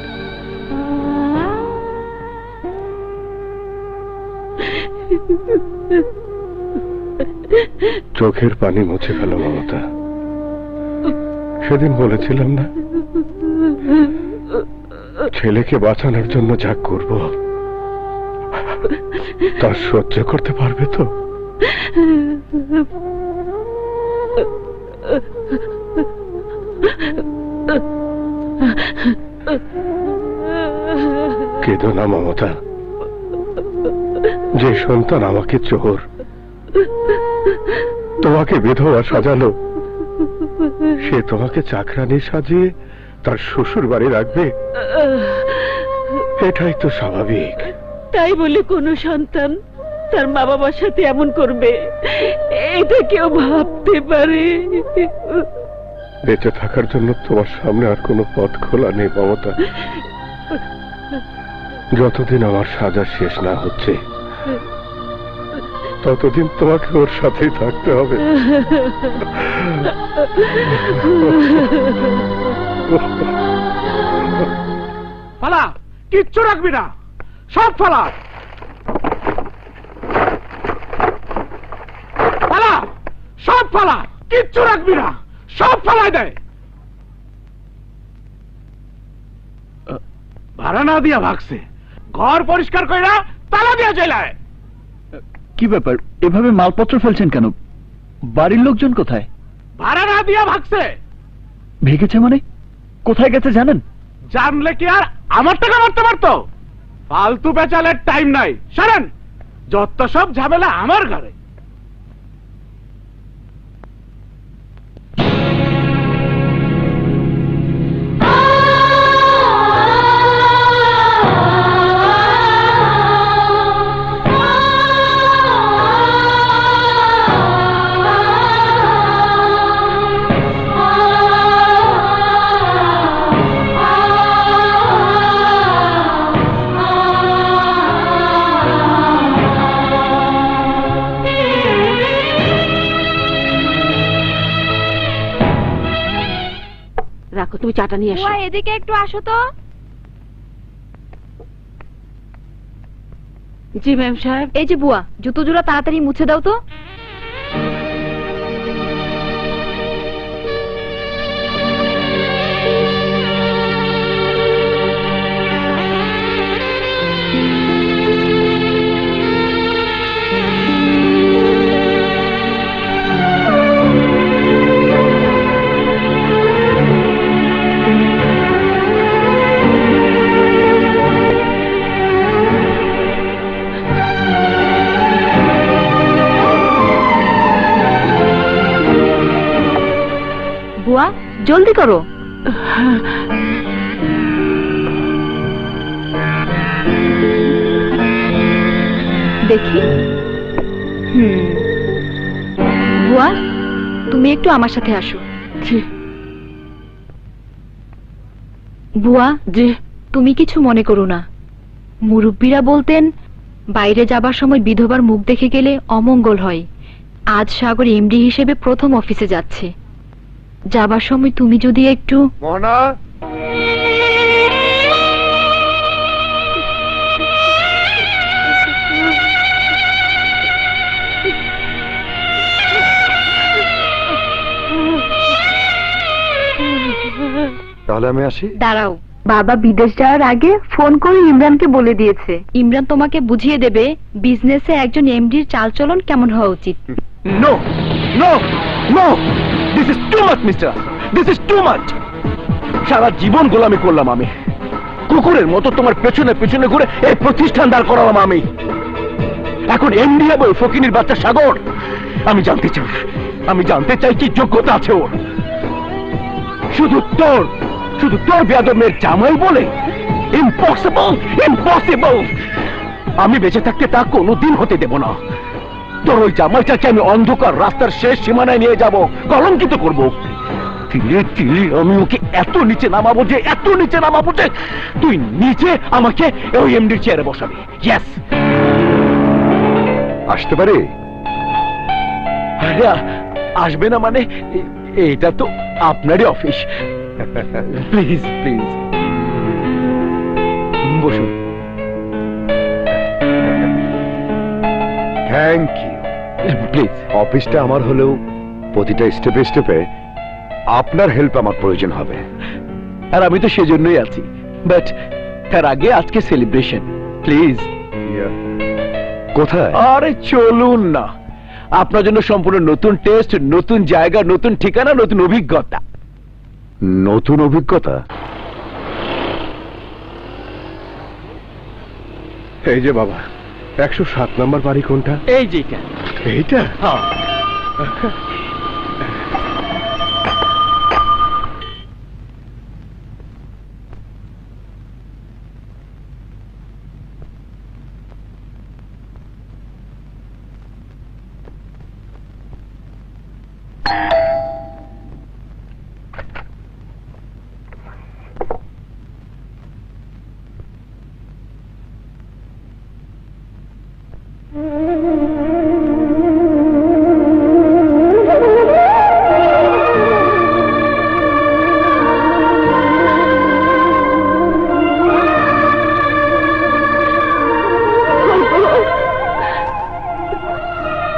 চোখের পানি মুছে ফেলো মমতা। সেদিন বলেছিলাম না, ছেলেকে বাঁচানোর জন্য যা করব তা সহ্য করতে পারবে তো? কেঁদো না মমতা। যে সন্তান আমাকে চোর, তোমাকে বিধবা সাজালো, সে তোমাকে চাকরানি সাজিয়ে তার শ্বশুর বাড়ি রাখবে? এটাই তো স্বাভাবিক। তাই বলে কোনো সন্তান তার মা বাবার সাথে এমন করবে, এটা কেউ ভাবতে পারে? বেঁচে থাকার জন্য তোমার সামনে আর কোনো পথ খোলা নেই মমতা। যতদিন আমার সাজা শেষ না হচ্ছে ততদিন তোমাকে ওর সাথেই থাকতে হবে। ফালা, কিচ্ছু রাখবি না, সব ফালা। ফালা, সব ফালা, কিচ্ছু রাখবি না, সব ফালাই দেয়। ভাড়া না দিয়া ভাগছে, ঘর পরিষ্কার কইরা তালা দিয়া চলায়। কি ব্যাপার, এভাবে মালপত্র ফেলছেন কেন? বাড়ির লোকজন কোথায়? ভাড়া না দিয়া ভাগছে। ভেগেছে মানে? কোথায় গেছে জানেন? জানলে কি আর আমার টাকা মারতে পারতো? ফালতু পেঁচালের টাইম নাই, সরেন। যত সব ঝামেলা আমার ঘরে। থাকো, তুমি চাটা নিয়ে এসো। এদিকে একটু আসো তো। জি ম্যাম সাহেব। এই যে বুয়া, জুতো জোড়া তাড়াতাড়ি মুছে দাও তো। বুয়া জলদি করো। দেখি। বুয়া তুমি একটু আমার সাথে আসো। জি। বুয়া জি। তুমি কিছু মনে করো না, মুরব্বীরা বলতেন বাইরে যাবার সময় বিধবার মুখ দেখে গেলে অমঙ্গল হয়। আজ সাগর এমডি হিসেবে প্রথম অফিসে যাচ্ছে, যাবার সময় তুমি যদি একটু। মোহনা, তাহলে আমি আসি। দাঁড়াও, বাবা বিদেশ যাওয়ার আগে ফোন করে ইমরানকে বলে দিয়েছে ইমরান তোমাকে বুঝিয়ে দেবে বিজনেসে একজন এমডির চালচলন কেমন হওয়া উচিত। No no no, this is too much mister, this is too much. সারা জীবন গোলামি করলাম আমি, কুকুরের মতো তোমার পেছনে পেছনে ঘুরে এই প্রতিষ্ঠান দাঁড় করালাম আমি। এখন এমডি হবে ফকিনীর বাচ্চা সাগর? আমি জানতে চাই কি যোগ্যতা আছে ওর। শুধু তোর বেয়াদব মেয়ের জামাই বলে? Impossible, impossible. আমি বেঁচে থাকতে তা কোনোদিন হতে দেব না। তোর ওই জামাইটাকে আমি অন্ধকার রাস্তার শেষ সীমানায় নিয়ে যাব, কলঙ্কিত করব। ধীরে ধীরে আমি ওকে এত নিচে নামাবো যে তুই নিচে আমাকে ওই এমডির চেয়ারে বসাবি। ইয়েস। আসতে পারি? আরে আসবে না মানে? এটা তো আপনারই অফিস। প্লিজ প্লিজ বসুন। Thank you. প্লিজ। অফিসটা আমার হলেও প্রতিটা স্টেপে স্টেপে আপনার হেল্প আমার প্রয়োজন হবে। আর আমি তো সেজন্যই আছি, বাট তার আগে আজকে সেলিব্রেশন প্লিজ। কোথায়? আরে চলুন না, আপনার জন্য সম্পূর্ণ নতুন টেস্ট, নতুন জায়গা, নতুন ঠিকানা, নতুন অভিজ্ঞতা। নতুন অভিজ্ঞতা? এই যে বাবা, 107 নম্বর বাড়ি কোনটা? এই যে এটা। এইটা? হ্যাঁ।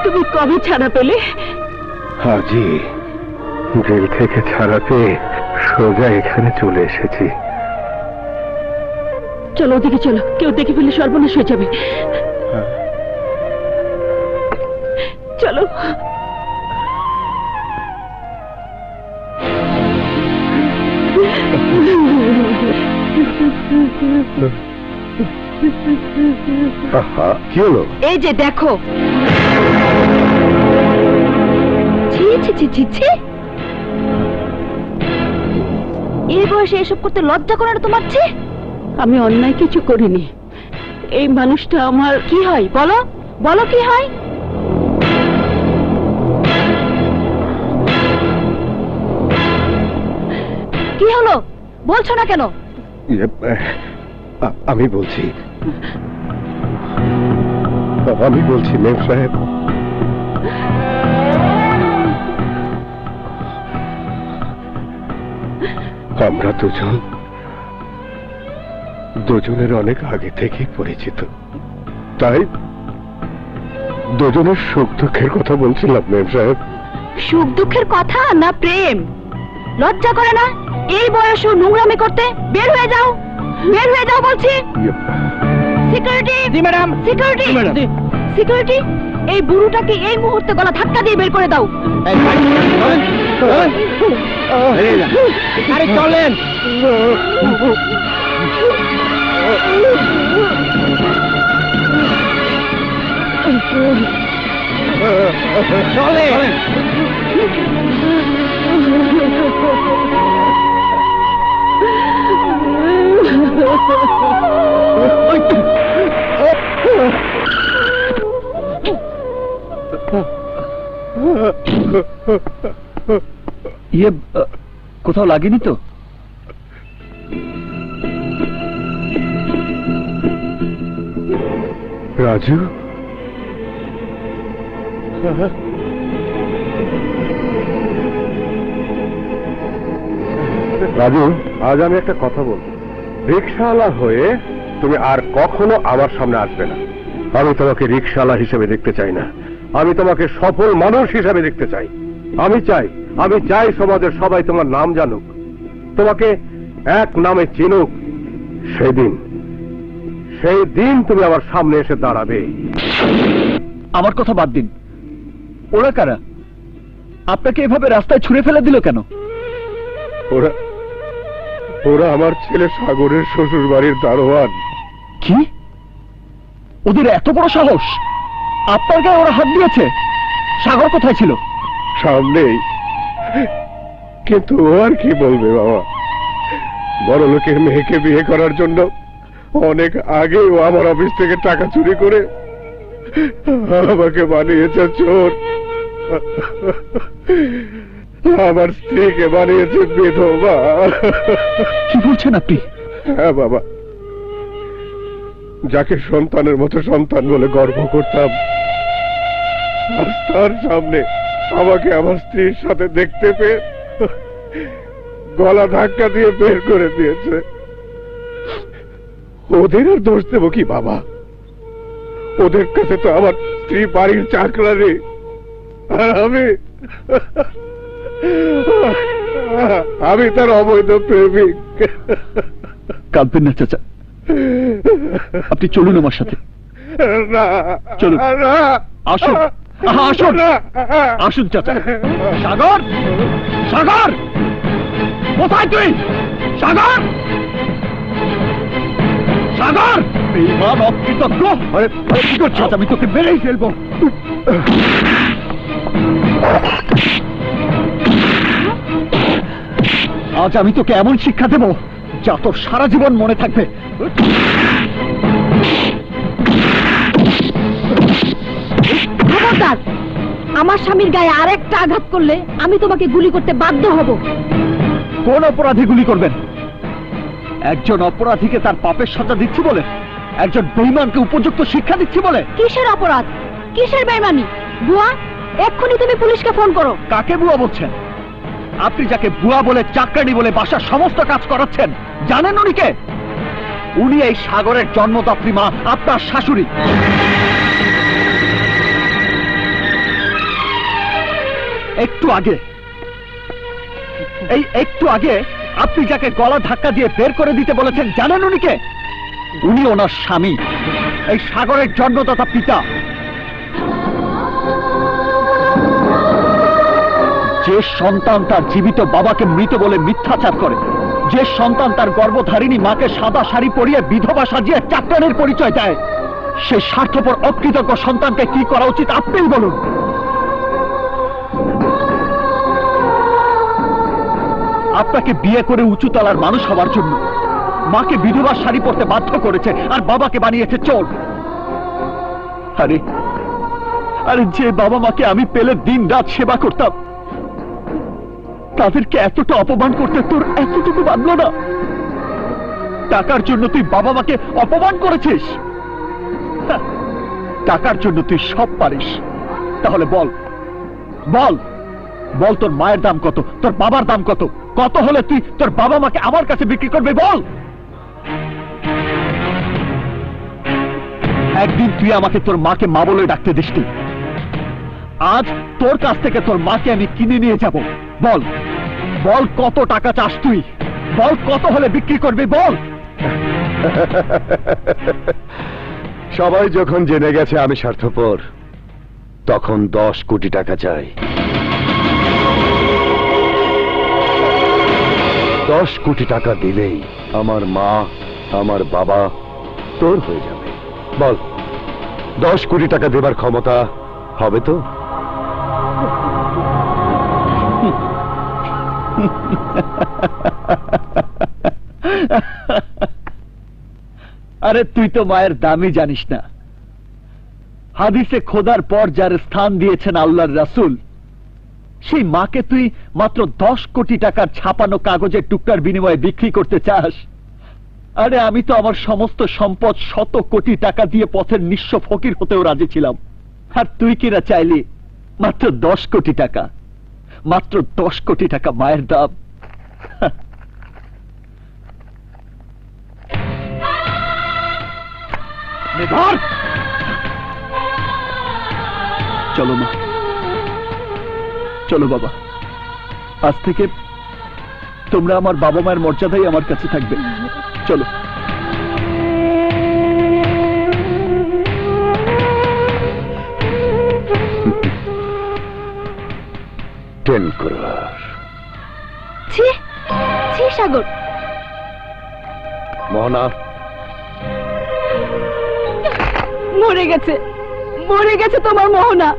তুমি কবে ছাড়া পেলে? জি, জেল থেকে ছাড়া পেয়ে সোজা এখানে চলে এসেছি। চলো ওদিকে চলো, কেউ দেখে ফেলে সর্বনাশ হয়ে যাবে। চলো। কি হলো? এই যে দেখো। ছি ছি ছি ছি ছি, এই বয়সে এসব করতে লজ্জা করে না তোমার? ছি। আমি অন্যায় কিছু করিনি। এই মানুষটা আমার কি হয় বলো, বলো কি হয়? কি হলো বলছো না কেন? আমি বলছি মেম সাহেব, আমরা দুজনের অনেক আগে থেকেই পরিচিত, তাই দুজনের সুখ দুঃখের কথা বলছিলাম মেম সাহেব। সুখ দুঃখের কথা না প্রেম? লজ্জা করে না এই বয়সে নোংরামি করতে? বের হয়ে যাও, বের হয়ে যাও বলছি। সিকিউরিটি! জি ম্যাডাম। সিকিউরিটি! সিকিউরিটি, এই বুড়োটাকে এই মুহূর্তে গলা ধাক্কা দিয়ে বের করে দাও। আরে চলেন। চলেন। কোথাও লাগেনি তো? রাজু, রাজু, আজ আমি একটা কথা বলবো। রিক্সাওয়ালা হয়ে তুমি আর কখনো আমার সামনে আসবে না। আমি তোমাকে রিক্সাওয়ালা হিসেবে দেখতে চাই না, আমি তোমাকে সফল মানুষ হিসেবে দেখতে চাই। আমি চাই সমাজের সবাই তোমার নাম জানুক, তোমাকে এক নামে চিনুক। সেই দিন তুমি আমার সামনে এসে দাঁড়াবে। আমার কথা বাদ দিন, ওরা কারা? আপনাকে এভাবে রাস্তায় ছুঁড়ে ফেলে দিল কেন? ওরা আমার ছেলে সাগরের শ্বশুর বাড়ির দারোয়ান। কি? ওদের এত বড় সাহস? আপনার গায়ে ওরা হাত দিয়েছে? সাগর কোথায় ছিল? সামনেই, কিন্তু ও আর কি বলবে বাবা। বড় লোকের মেয়েকে বিয়ে করার জন্য অনেক আগে ও আমার অফিস থেকে টাকা চুরি করে আমাকে বানিয়েছে চোর, আমার স্ত্রীকে বানিয়েছে বিধবা। কি বলছেন আপনি? হ্যাঁ বাবা, যাকে সন্তানের মতো সন্তান বলে গর্ব করতাম, আজ তার সামনে আমাকে আমার স্ত্রীর সাথে দেখতে পেয়ে গলা ধাক্কা দিয়ে বের করে দিয়েছে। ওদের আর দোষ দেব কি বাবা? ওদের কাছে তো আমার স্ত্রী বাড়ির চাকরানি, আর আমি তার অবৈধ প্রেমিক। কাঁদবেন না চাচা, আপনি চলুন আমার সাথে। না, চলুন। না, আসুন, আসুন, আসুন চাচা। সাগর, সাগর, কোথায় তুই? সাগর, সাগর! বেঈমান, অকৃতজ্ঞ! কি করছিস? আমি তোকে মেরেই ফেলবো। আজ আমি তোকে এমন শিক্ষা দেব যা তোর সারা জীবন মনে থাকবে। খবরদার! আমার স্বামীর গায়ে আরেকটা আঘাত করলে আমি তোমাকে গুলি করতে বাধ্য হব। কোন অপরাধী গুলি করবেন? একজন অপরাধীকে তার পাপের সাজা দিচ্ছি বলে? একজন বেঈমানকে উপযুক্ত শিক্ষা দিচ্ছি বলে? কিসের অপরাধ, কিসের বেঈমানি? বুয়া, এক্ষুনি তুমি পুলিশকে ফোন করো। কাকে বুয়া বলছেন? আপনি যাকে বুয়া বলে, চাকরানি বলে বাসার সমস্ত কাজ করাচ্ছেন, জানেন উনি কে? উনি এই সাগরের জন্মদাত্রী মা, আপনার শাশুড়ি। একটু আগে আপনি যাকে গলা ধাক্কা দিয়ে বের করে দিতে বলেছেন, জানেন উনি কে? উনি ওনার স্বামী, এই সাগরের জন্মদাতা পিতা। যে সন্তান তার জীবিত বাবাকে মৃত বলে মিথ্যাচার করে, যে সন্তান তার গর্ভধারিণী মাকে সাদা শাড়ি পরিয়ে বিধবা সাজিয়ে চাকরানির পরিচয় দেয়, সে স্বার্থপর অকৃতজ্ঞ সন্তানকে কি করা উচিত আপনিই বলুন। আপনাকে বিয়ে করে উঁচু তলার মানুষ হওয়ার জন্য মাকে বিধবা শাড়ি পরতে বাধ্য করেছে, আর বাবাকে বানিয়েছে চোর। আরে আরে, যে বাবা মাকে আমি পেলে দিন রাত সেবা করতাম, তাদেরকে এতটা অপমান করতে তোর এতটুকু বাঁধলো না? টাকার জন্য তুই বাবা মাকে অপমান করেছিস? টাকার জন্য তুই সব পারিস। তাহলে বল বল বল, তোর মায়ের দাম কত, তোর বাবার দাম কত? কত হলে তুই তোর বাবা মাকে আমার কাছে বিক্রি করবে বল? একদিন তুই আমাকে তোর মাকে মা বলে ডাকতে দিসনি, আজ তোর কাছ থেকে তোর মাকে আমি কিনে নিয়ে যাব। বল বল কত টাকা চাস তুই? বল কত হলে বিক্রি করবি বল? সবাই যখন জেনে গেছে আমি স্বার্থপর, তখন 10 কোটি টাকা চাই। 10 কোটি টাকা দিলেই আমার মা, আমার বাবা তোর হয়ে যাবে। বল, 10 কোটি টাকা দেবার ক্ষমতা হবে তো? আরে তুই তো মায়ের দামই জানিস না। হাদিসে খোদার পর যার স্থান দিয়েছেন আল্লাহর রাসূল, সেই মাকে তুই মাত্র 10 কোটি টাকার ছাপানো কাগজের টুকরার বিনিময়ে বিক্রি করতে চাস? আরে আমি তো আমার সমস্ত সম্পদ 100 কোটি টাকা দিয়ে পথের নিঃস্ব ফকির হতেও রাজি ছিলাম, আর তুই কিনা চাইলি মাত্র 10 কোটি টাকা। মাত্র 10 কোটি টাকা মায়ের দাম। ধর, চলো মা, চলো বাবা, আজ থেকে তোমরা আমার বাবা মায়ের মর্যাদাই আমার কাছে থাকবে। চলো। 10 crore। ছি ছি সাগর, মোহনা, মরে গেছে, মরে গেছে তোমার মোহনা।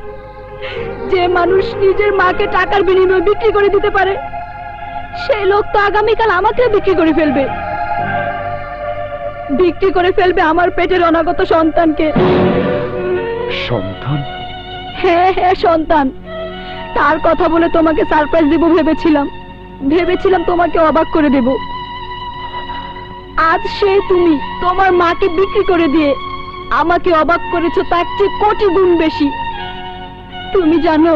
যে মানুষ নিজের মাকে টাকার বিনিময়ে বিক্রি করে দিতে পারে, সেই লোক তো আগামীকাল আমাকে বিক্রি করে ফেলবে। বিক্রি করে ফেলবে আমার পেটের অনাগত সন্তানকে। সন্তান? হ্যাঁ হ্যাঁ, সন্তান। তার কথা বলে তোমাকে সারপ্রাইজ দেব ভেবেছিলাম, ভেবেছিলাম তোমাকে অবাক করে দেব। আজ সে তুমি তোমার মাকে বিক্রি করে দিয়ে আমাকে অবাক করেছো তার চেয়ে কোটি গুণ বেশি। তুমি জানো,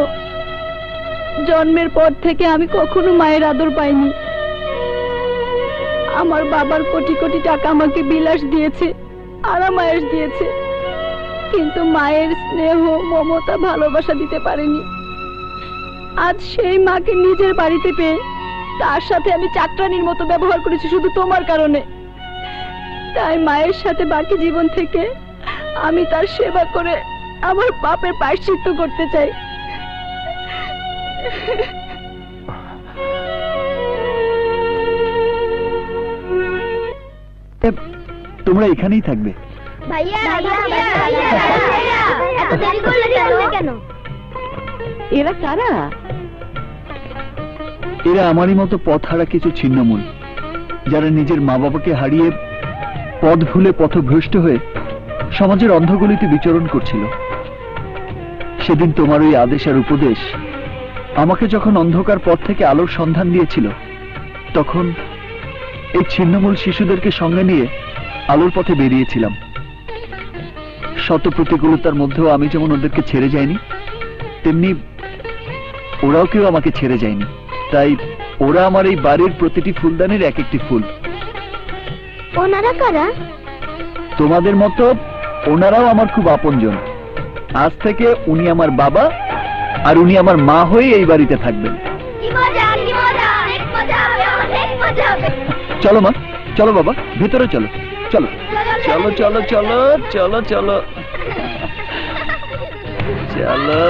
জন্মের পর থেকে আমি কখনো মায়ের আদর পাইনি। আমার বাবার কোটি কোটি টাকা আমাকে বিলাস দিয়েছে, আরামায়েশ দিয়েছে, কিন্তু মায়ের স্নেহ, মমতা, ভালোবাসা দিতে পারেনি। আজ সেই মাকে নিজের বাড়িতে পেয়ে তার সাথে আমি চাকরানির মতো ব্যবহার করেছি শুধু তোমার কারণে। তাই মায়ের সাথে বাকি জীবন থেকে আমি তার সেবা করে আমার পাপের প্রায়শ্চিত্ত করতে চাই। তোমরা এখানেই থাকবে? ভাইয়া এত দেরি করলে কেন? এরা কারা? এরা আমারই মতো পথহারা কিছু ছিন্নমূল, যারা নিজের মা বাবাকে হারিয়ে পথ ভুলে পথভ্রষ্ট হয়ে সমাজের অন্ধগলিতে বিচরণ করছিল। সেদিন তোমার ওই আদেশ আর উপদেশ আমাকে যখন অন্ধকার পথ থেকে আলোর সন্ধান দিয়েছিল, তখন এই ছিন্নমূল শিশুদেরকে সঙ্গে নিয়ে আলোর পথে বেরিয়েছিলাম। শত প্রতিকূলতার মধ্যেও আমি যেমন ওদেরকে ছেড়ে যাইনি, তেমনি ওরাও কেউ আমাকে ছেড়ে যায়নি। তাই ওরা আমার এই বাড়ির প্রতিটি ফুলদানির এক একটি ফুল। ওনারা কারা? তোমাদের মতো ওনারাও আমার খুব আপনজন। আজ থেকে উনি আমার বাবা আর উনি আমার মা হয়ে এই বাড়িতে থাকবেন। চলো মা, চলো বাবা, ভেতরে চলো। চলো চলো চলো চলো চলো চলো চলো।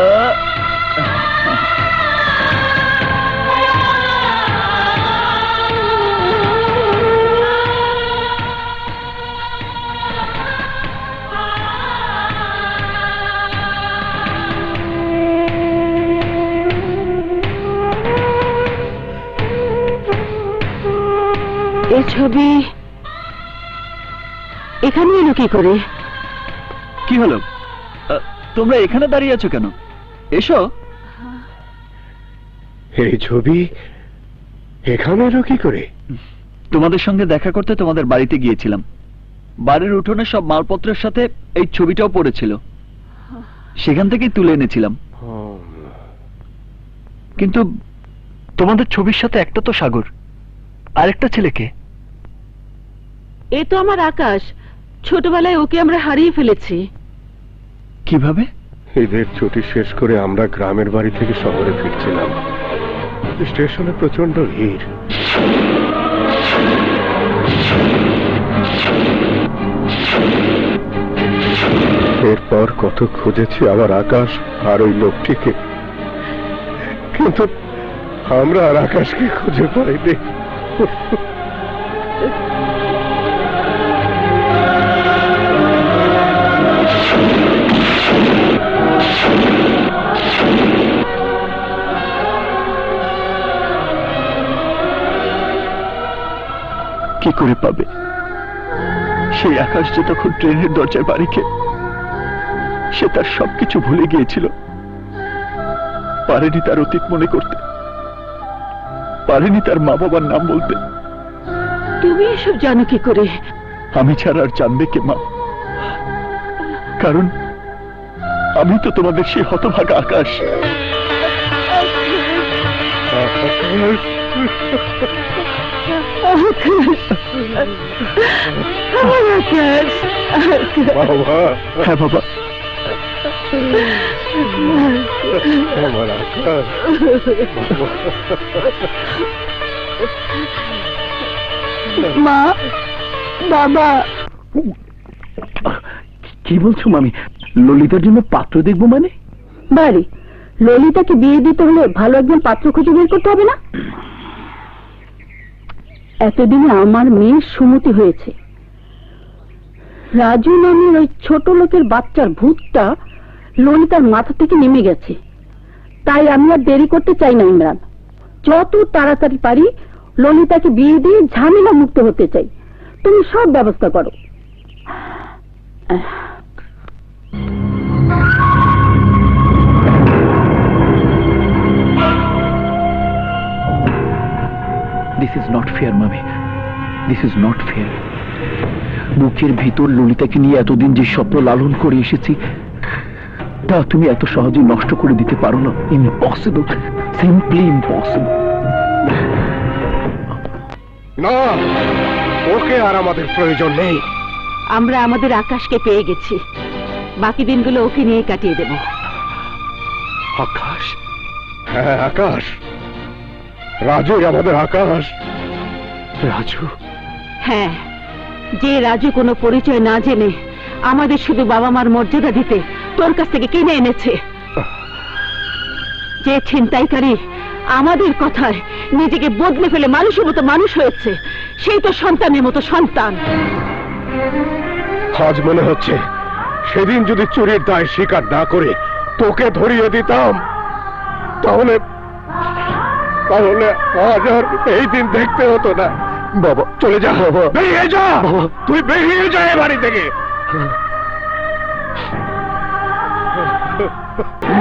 এই ছবি এখানে এলো কি করে? কি হলো, তোমরা এখানে দাঁড়িয়ে আছো কেন? এসো। এই ছবি এখানে এলো কি করে? তোমাদের সঙ্গে দেখা করতে তোমাদের বাড়িতে গিয়েছিলাম। বাড়ির উঠোনে সব মালপত্রের সাথে এই ছবিটাও পড়েছিল, সেখান থেকেই তুলে এনেছিলাম। কিন্তু তোমাদের ছবির সাথে একটা তো সাগর, আরেকটা ছেলেকে? এ তো আমার আকাশ, ছোটবেলায় ওকে আমরা হারিয়ে ফেলেছি। কিভাবে? ঈদের ছুটি শেষ করে আমরা গ্রামের বাড়ি থেকে শহরে ফিরছিলাম। স্টেশনে প্রচন্ড ভিড়। এরপর কত খুঁজেছি আমার আকাশ আর ওই লোকটিকে, কিন্তু আমরা আর আকাশকে খুঁজে পাইনি। কি করে পাবে? সেই আকাশ যে তখন ট্রেনের দরজায় বাড়ি খেয়ে সে তার সবকিছু ভুলে গিয়েছিল। পারেনি তার অতীত মনে করতে, পারেনি তার মা বাবার নাম বলতে। তুমি এসব জানো কি করে? আমি ছাড়া আর জানবে কে মা? কারণ আমি তো তোমাদের সেই হতভাগা আকাশ। বাবা, হ্যাঁ বাবা, আমার আকাশ। মা, বাবা। কি বলছো মামি? ললিতার জন্য পাত্র দেখবো মানে? বাড়ি ললিতাকে বিয়ে দিতে হলে ভালো একজন পাত্র খুঁজে বের করতে হবে না? এতদিনে আমার মেয়ের সুমতি হয়েছে। রাজু নামের ওই ছোট লোকের বাচ্চার ভূতটা ললিতার মাথা থেকে নেমে গেছে। তাই আমি আর দেরি করতে চাই না ইমরান। যত তাড়াতাড়ি পারি ললিতাকে বিয়ে দিয়ে ঝামেলা মুক্ত হতে চাই। তুমি সব ব্যবস্থা করো। দিস ইজ নট ফেয়ার মামি, দিস ইজ নট ফেয়ার। বুকের ভিতর ললিতাকে নিয়ে এতদিন যে স্বপ্ন লালন করে এসেছি তা তুমি এত সহজে নষ্ট করে দিতে পারো না। Impossible, simply impossible. না, ওকে আর আমাদের প্রয়োজন নেই। আমরা আমাদের আকাশকে পেয়ে গেছি, বাকি দিনগুলো ওকে নিয়ে কাটিয়ে দেব। আকাশ? হ্যাঁ আকাশ, রাজু আমাদের আকাশ। রাজু? হ্যাঁ, যে রাজু কোনো পরিচয় না জেনে আমাদের শুধু বাবা মার মর্যাদা দিতে তোর কাছ থেকে কিনে এনেছে। যে ছিনতাইকারী আমাদের কথায় নিজেকে বদলে ফেলে মানুষের মতো মানুষ হয়েছে, সেই তো সন্তানের মতো সন্তান। আজ মনে হচ্ছে সেদিন যদি চুরির দায় স্বীকার না করে তোকে ধরিয়ে দিতাম তাহলে তাহলে আজ আর এই দিন দেখতে হতো না। বাবা চলে যা, বাবা বেরিয়ে যা, তুই বেরিয়ে যা এ বাড়ি থেকে।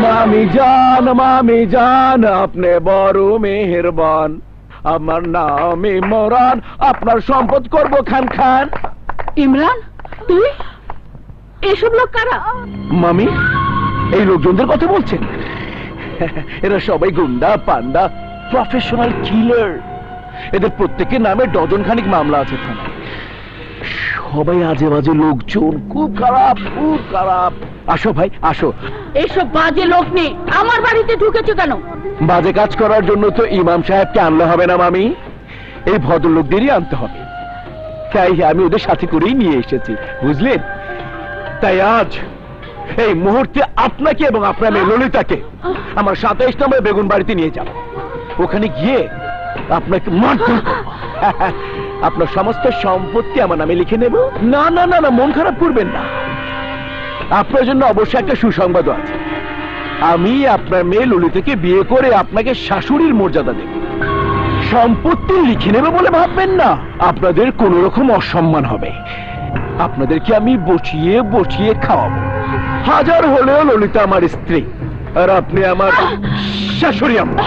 মামি জান আপনি বড় মেহেরবান। আমার নাম ইমরান, আপনার সম্পদ করব খান খান। ইমরান, তুই? এসব লোক কারা? মামি, এই লোকজনদের কথা বলছেন? এরা সবাই গুন্ডা পান্ডা, প্রফেশনাল কিলার। এদের প্রত্যেকের নামে ডজন খানিক মামলা আছে থানায়। সবাই আজে বাজে লোকজন, খুব খারাপ, খুব খারাপ। আসো ভাই আসো। এসব বাজে লোক নিয়ে আমার বাড়িতে ঢুকেছো কেন? বাজে কাজ করার জন্য তো ইমাম সাহেবকে আনলে হবে না মামি, এই ভদ্রলোকদেরই আনতে হবে। তাই আমি ওদের সাথে করেই নিয়ে এসেছি, বুঝলেন? তাই আজ এই মুহূর্তে আপনাকে এবং আপনার মেয়ে ললিতাকে আমার 27 নম্বর বেগুন বাড়িতে নিয়ে যাব। ওখানে গিয়ে আপনাকে মারধর করব। আপনার সমস্ত সম্পত্তি আমার নামে লিখে নেব। না না না না, মন খারাপ করবেন না। আপনার জন্য অবশ্যই একটা সুসংবাদও আছে। আমি আপনার মেয়ে ললিতাকে বিয়ে করে আপনাকে শাশুড়ির মর্যাদা দেব। সম্পত্তি লিখে নেবে বলে ভাববেন না, আপনাদের কোন রকম অসম্মান হবে। আপনাদেরকে আমি বসিয়ে বসিয়ে খাওয়াবো। হাজার হলেও ললিতা আমার স্ত্রী আর আপনি আমার শাশুড়ি আম্মা।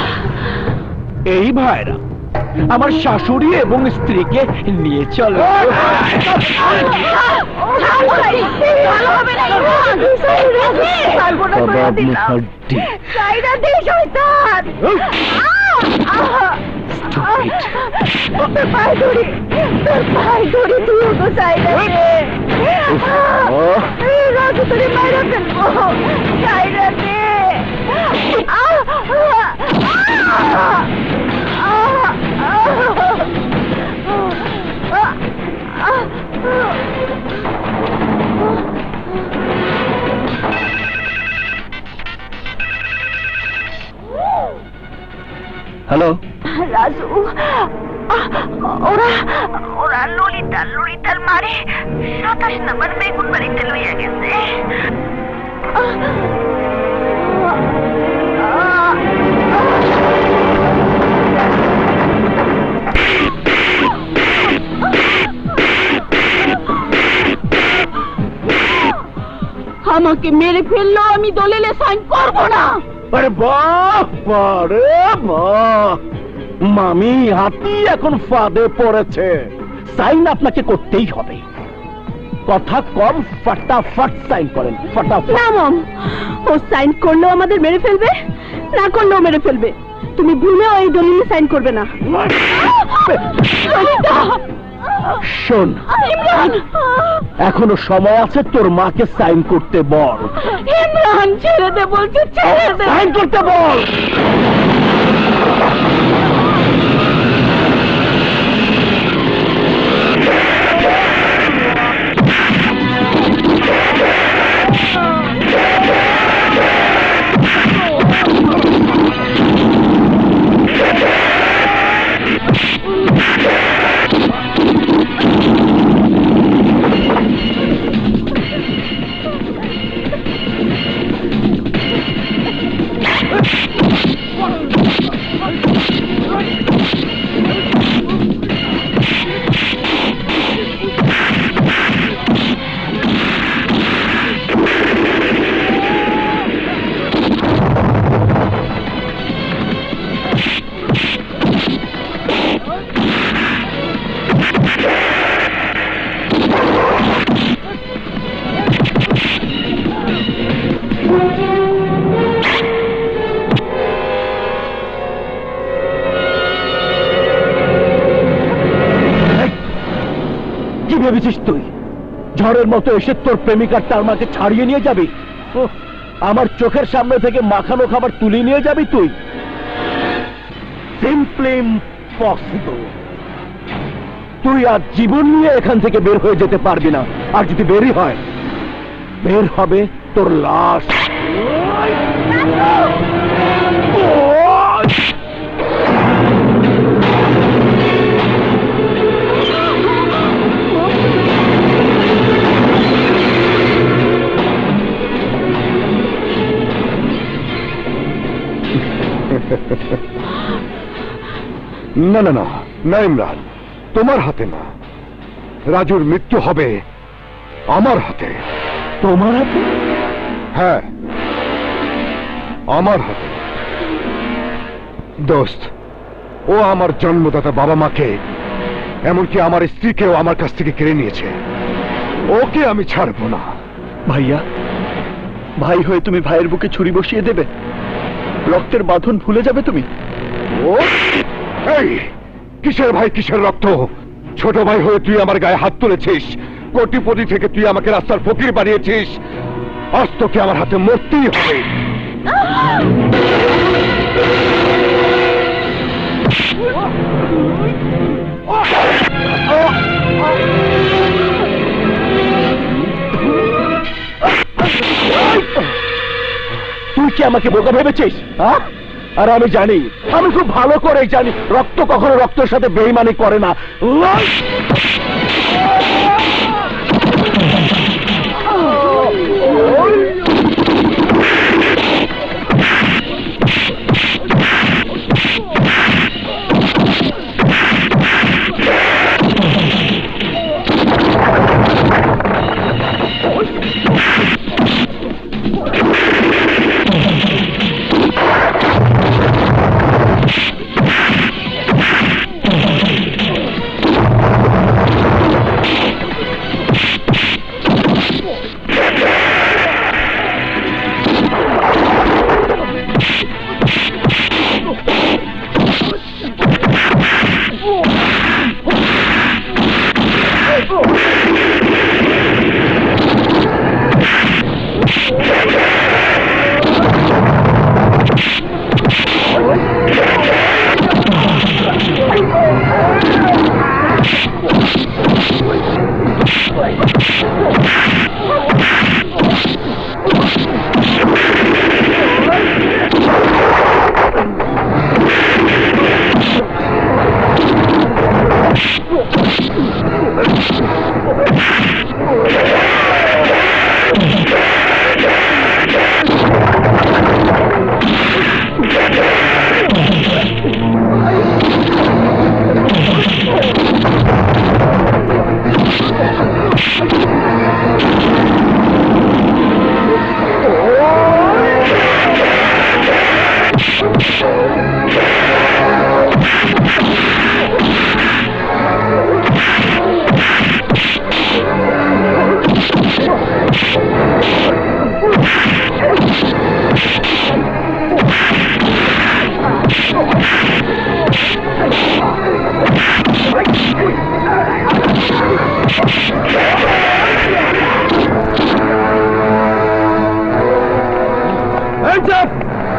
এই ভাইরা আমার শাশুড়ি এবং স্ত্রীকে নিয়ে চলো। তোর পায়ে ধরি, তুই তো চাই না রে। রাজু তোরে মাইরা ফেলবো, চাই না রে। হ্যালো, রাজু, ওরা ওরা ললিতার মারে 27 নম্বর বেগুন বাড়িতে লইয়া গেছে। আমাকে মেরে ফেললো, আমি দলিলে সাইন করব না। আরে বাবা রে বাহ, মামি হাতি এখন ফাঁদে পড়েছে। সাইন আপনাকে করতেই হবে, কথা কম, ফটাফট সাইন করেন, ফটাফট। না মম, ও সাইন করলেও আমাদের মেরে ফেলবে, না করলেও মেরে ফেলবে। তুমি ভুলেও এই দলিলে সাইন করবে না। শোন, ইমরান, এখনো সময় আছে, তোর মাকে সাইন করতে বল। ইমরান ছেড়ে দে বলছি, ছেড়ে দে। সাইন করতে বল। কি ভেবেছিস তুই ঝড়ের মতো এসে তোর প্রেমিকার তার মাকে ছাড়িয়ে নিয়ে যাবি? ওহ, আমার চোখের সামনে থেকে মাখানো খাবার তুলে নিয়ে যাবি তুই? Simply impossible. তুই আজ জীবন নিয়ে এখান থেকে বের হয়ে যেতে পারবি না, আর যদি বেরই হয়, বের হবে তোর লাশ। না না না না ইমরান, তোমার হাতে না, রাজুর মৃত্যু হবে আমার হাতে। তোমার হাতে? হ্যাঁ, আমার হাতে। দোস্ত, ও আমার জন্মদাতা বাবা মাকে, এমনকি আমার স্ত্রীকেও আমার কাছ থেকে কেড়ে নিয়েছে। ওকে আমি ছাড়বো না। ভাইয়া, ভাই হয়ে তুমি ভাইয়ের বুকে ছুরি বসিয়ে দেবে? রক্তের বাঁধন ভুলে যাবে তুমি? ও এই কিসের ভাই, কিসের রক্ত? ছোট ভাই হয়ে তুই আমার গায়ে হাত তুলেছিস, কোটিপতি থেকে তুই আমাকে রাস্তার ফকির বানিয়েছিস। আজ তোকে আমার হাতে মরতেই হবে। তুই কি আমাকে বোকা ভেবেছিস? হ্যাঁ? আর আমি জানি, আমি খুব ভালো করে জানি, রক্ত কখনো রক্তের সাথে বেইমানি করে না।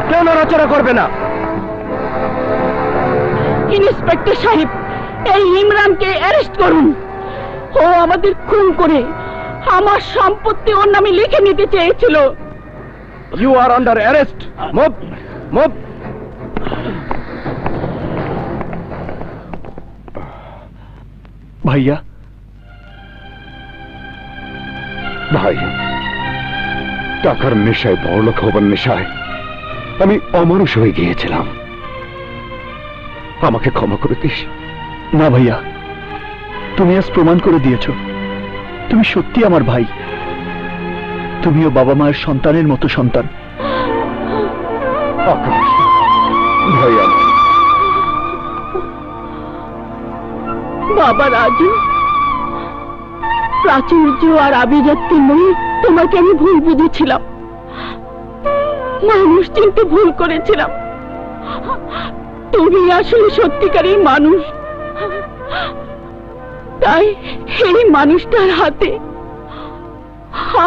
কেউ নড়াচড়া করবে না। ইন্সপেক্টর সাহেব, এই ইমরানকে অ্যারেস্ট করুন। ও আমাদের খুন করে আমার সম্পত্তি ওর নামে লিখে নিতে চেয়েছিল। You are under arrest. Move move. ভাইয়া, ভাই, টাকার নেশায় বড়লোক হবার নেশায় আমি অমানুষ হয়ে গিয়েছিলাম। আমাকে ক্ষমা করে দিস। না ভাইয়া, তুমি আজ প্রমাণ করে দিয়েছো তুমি সত্যি আমার ভাই। তুমিও বাবা মায়ের সন্তানের মতো সন্তান। আকাশ, ভাই আমার। বাবা রাজু, প্রাচুর্য আর আভিজাত্যের নয়, তোমাকে আমি ভুল বুঝেছিলাম, মানুষ চিনতে ভুল করেছিলাম। তুমি আসলে সত্যিকারের মানুষ। তাই এই মানুষটার হাতে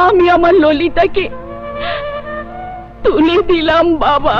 আমি আমার ললিতাকে তুলে দিলাম বাবা।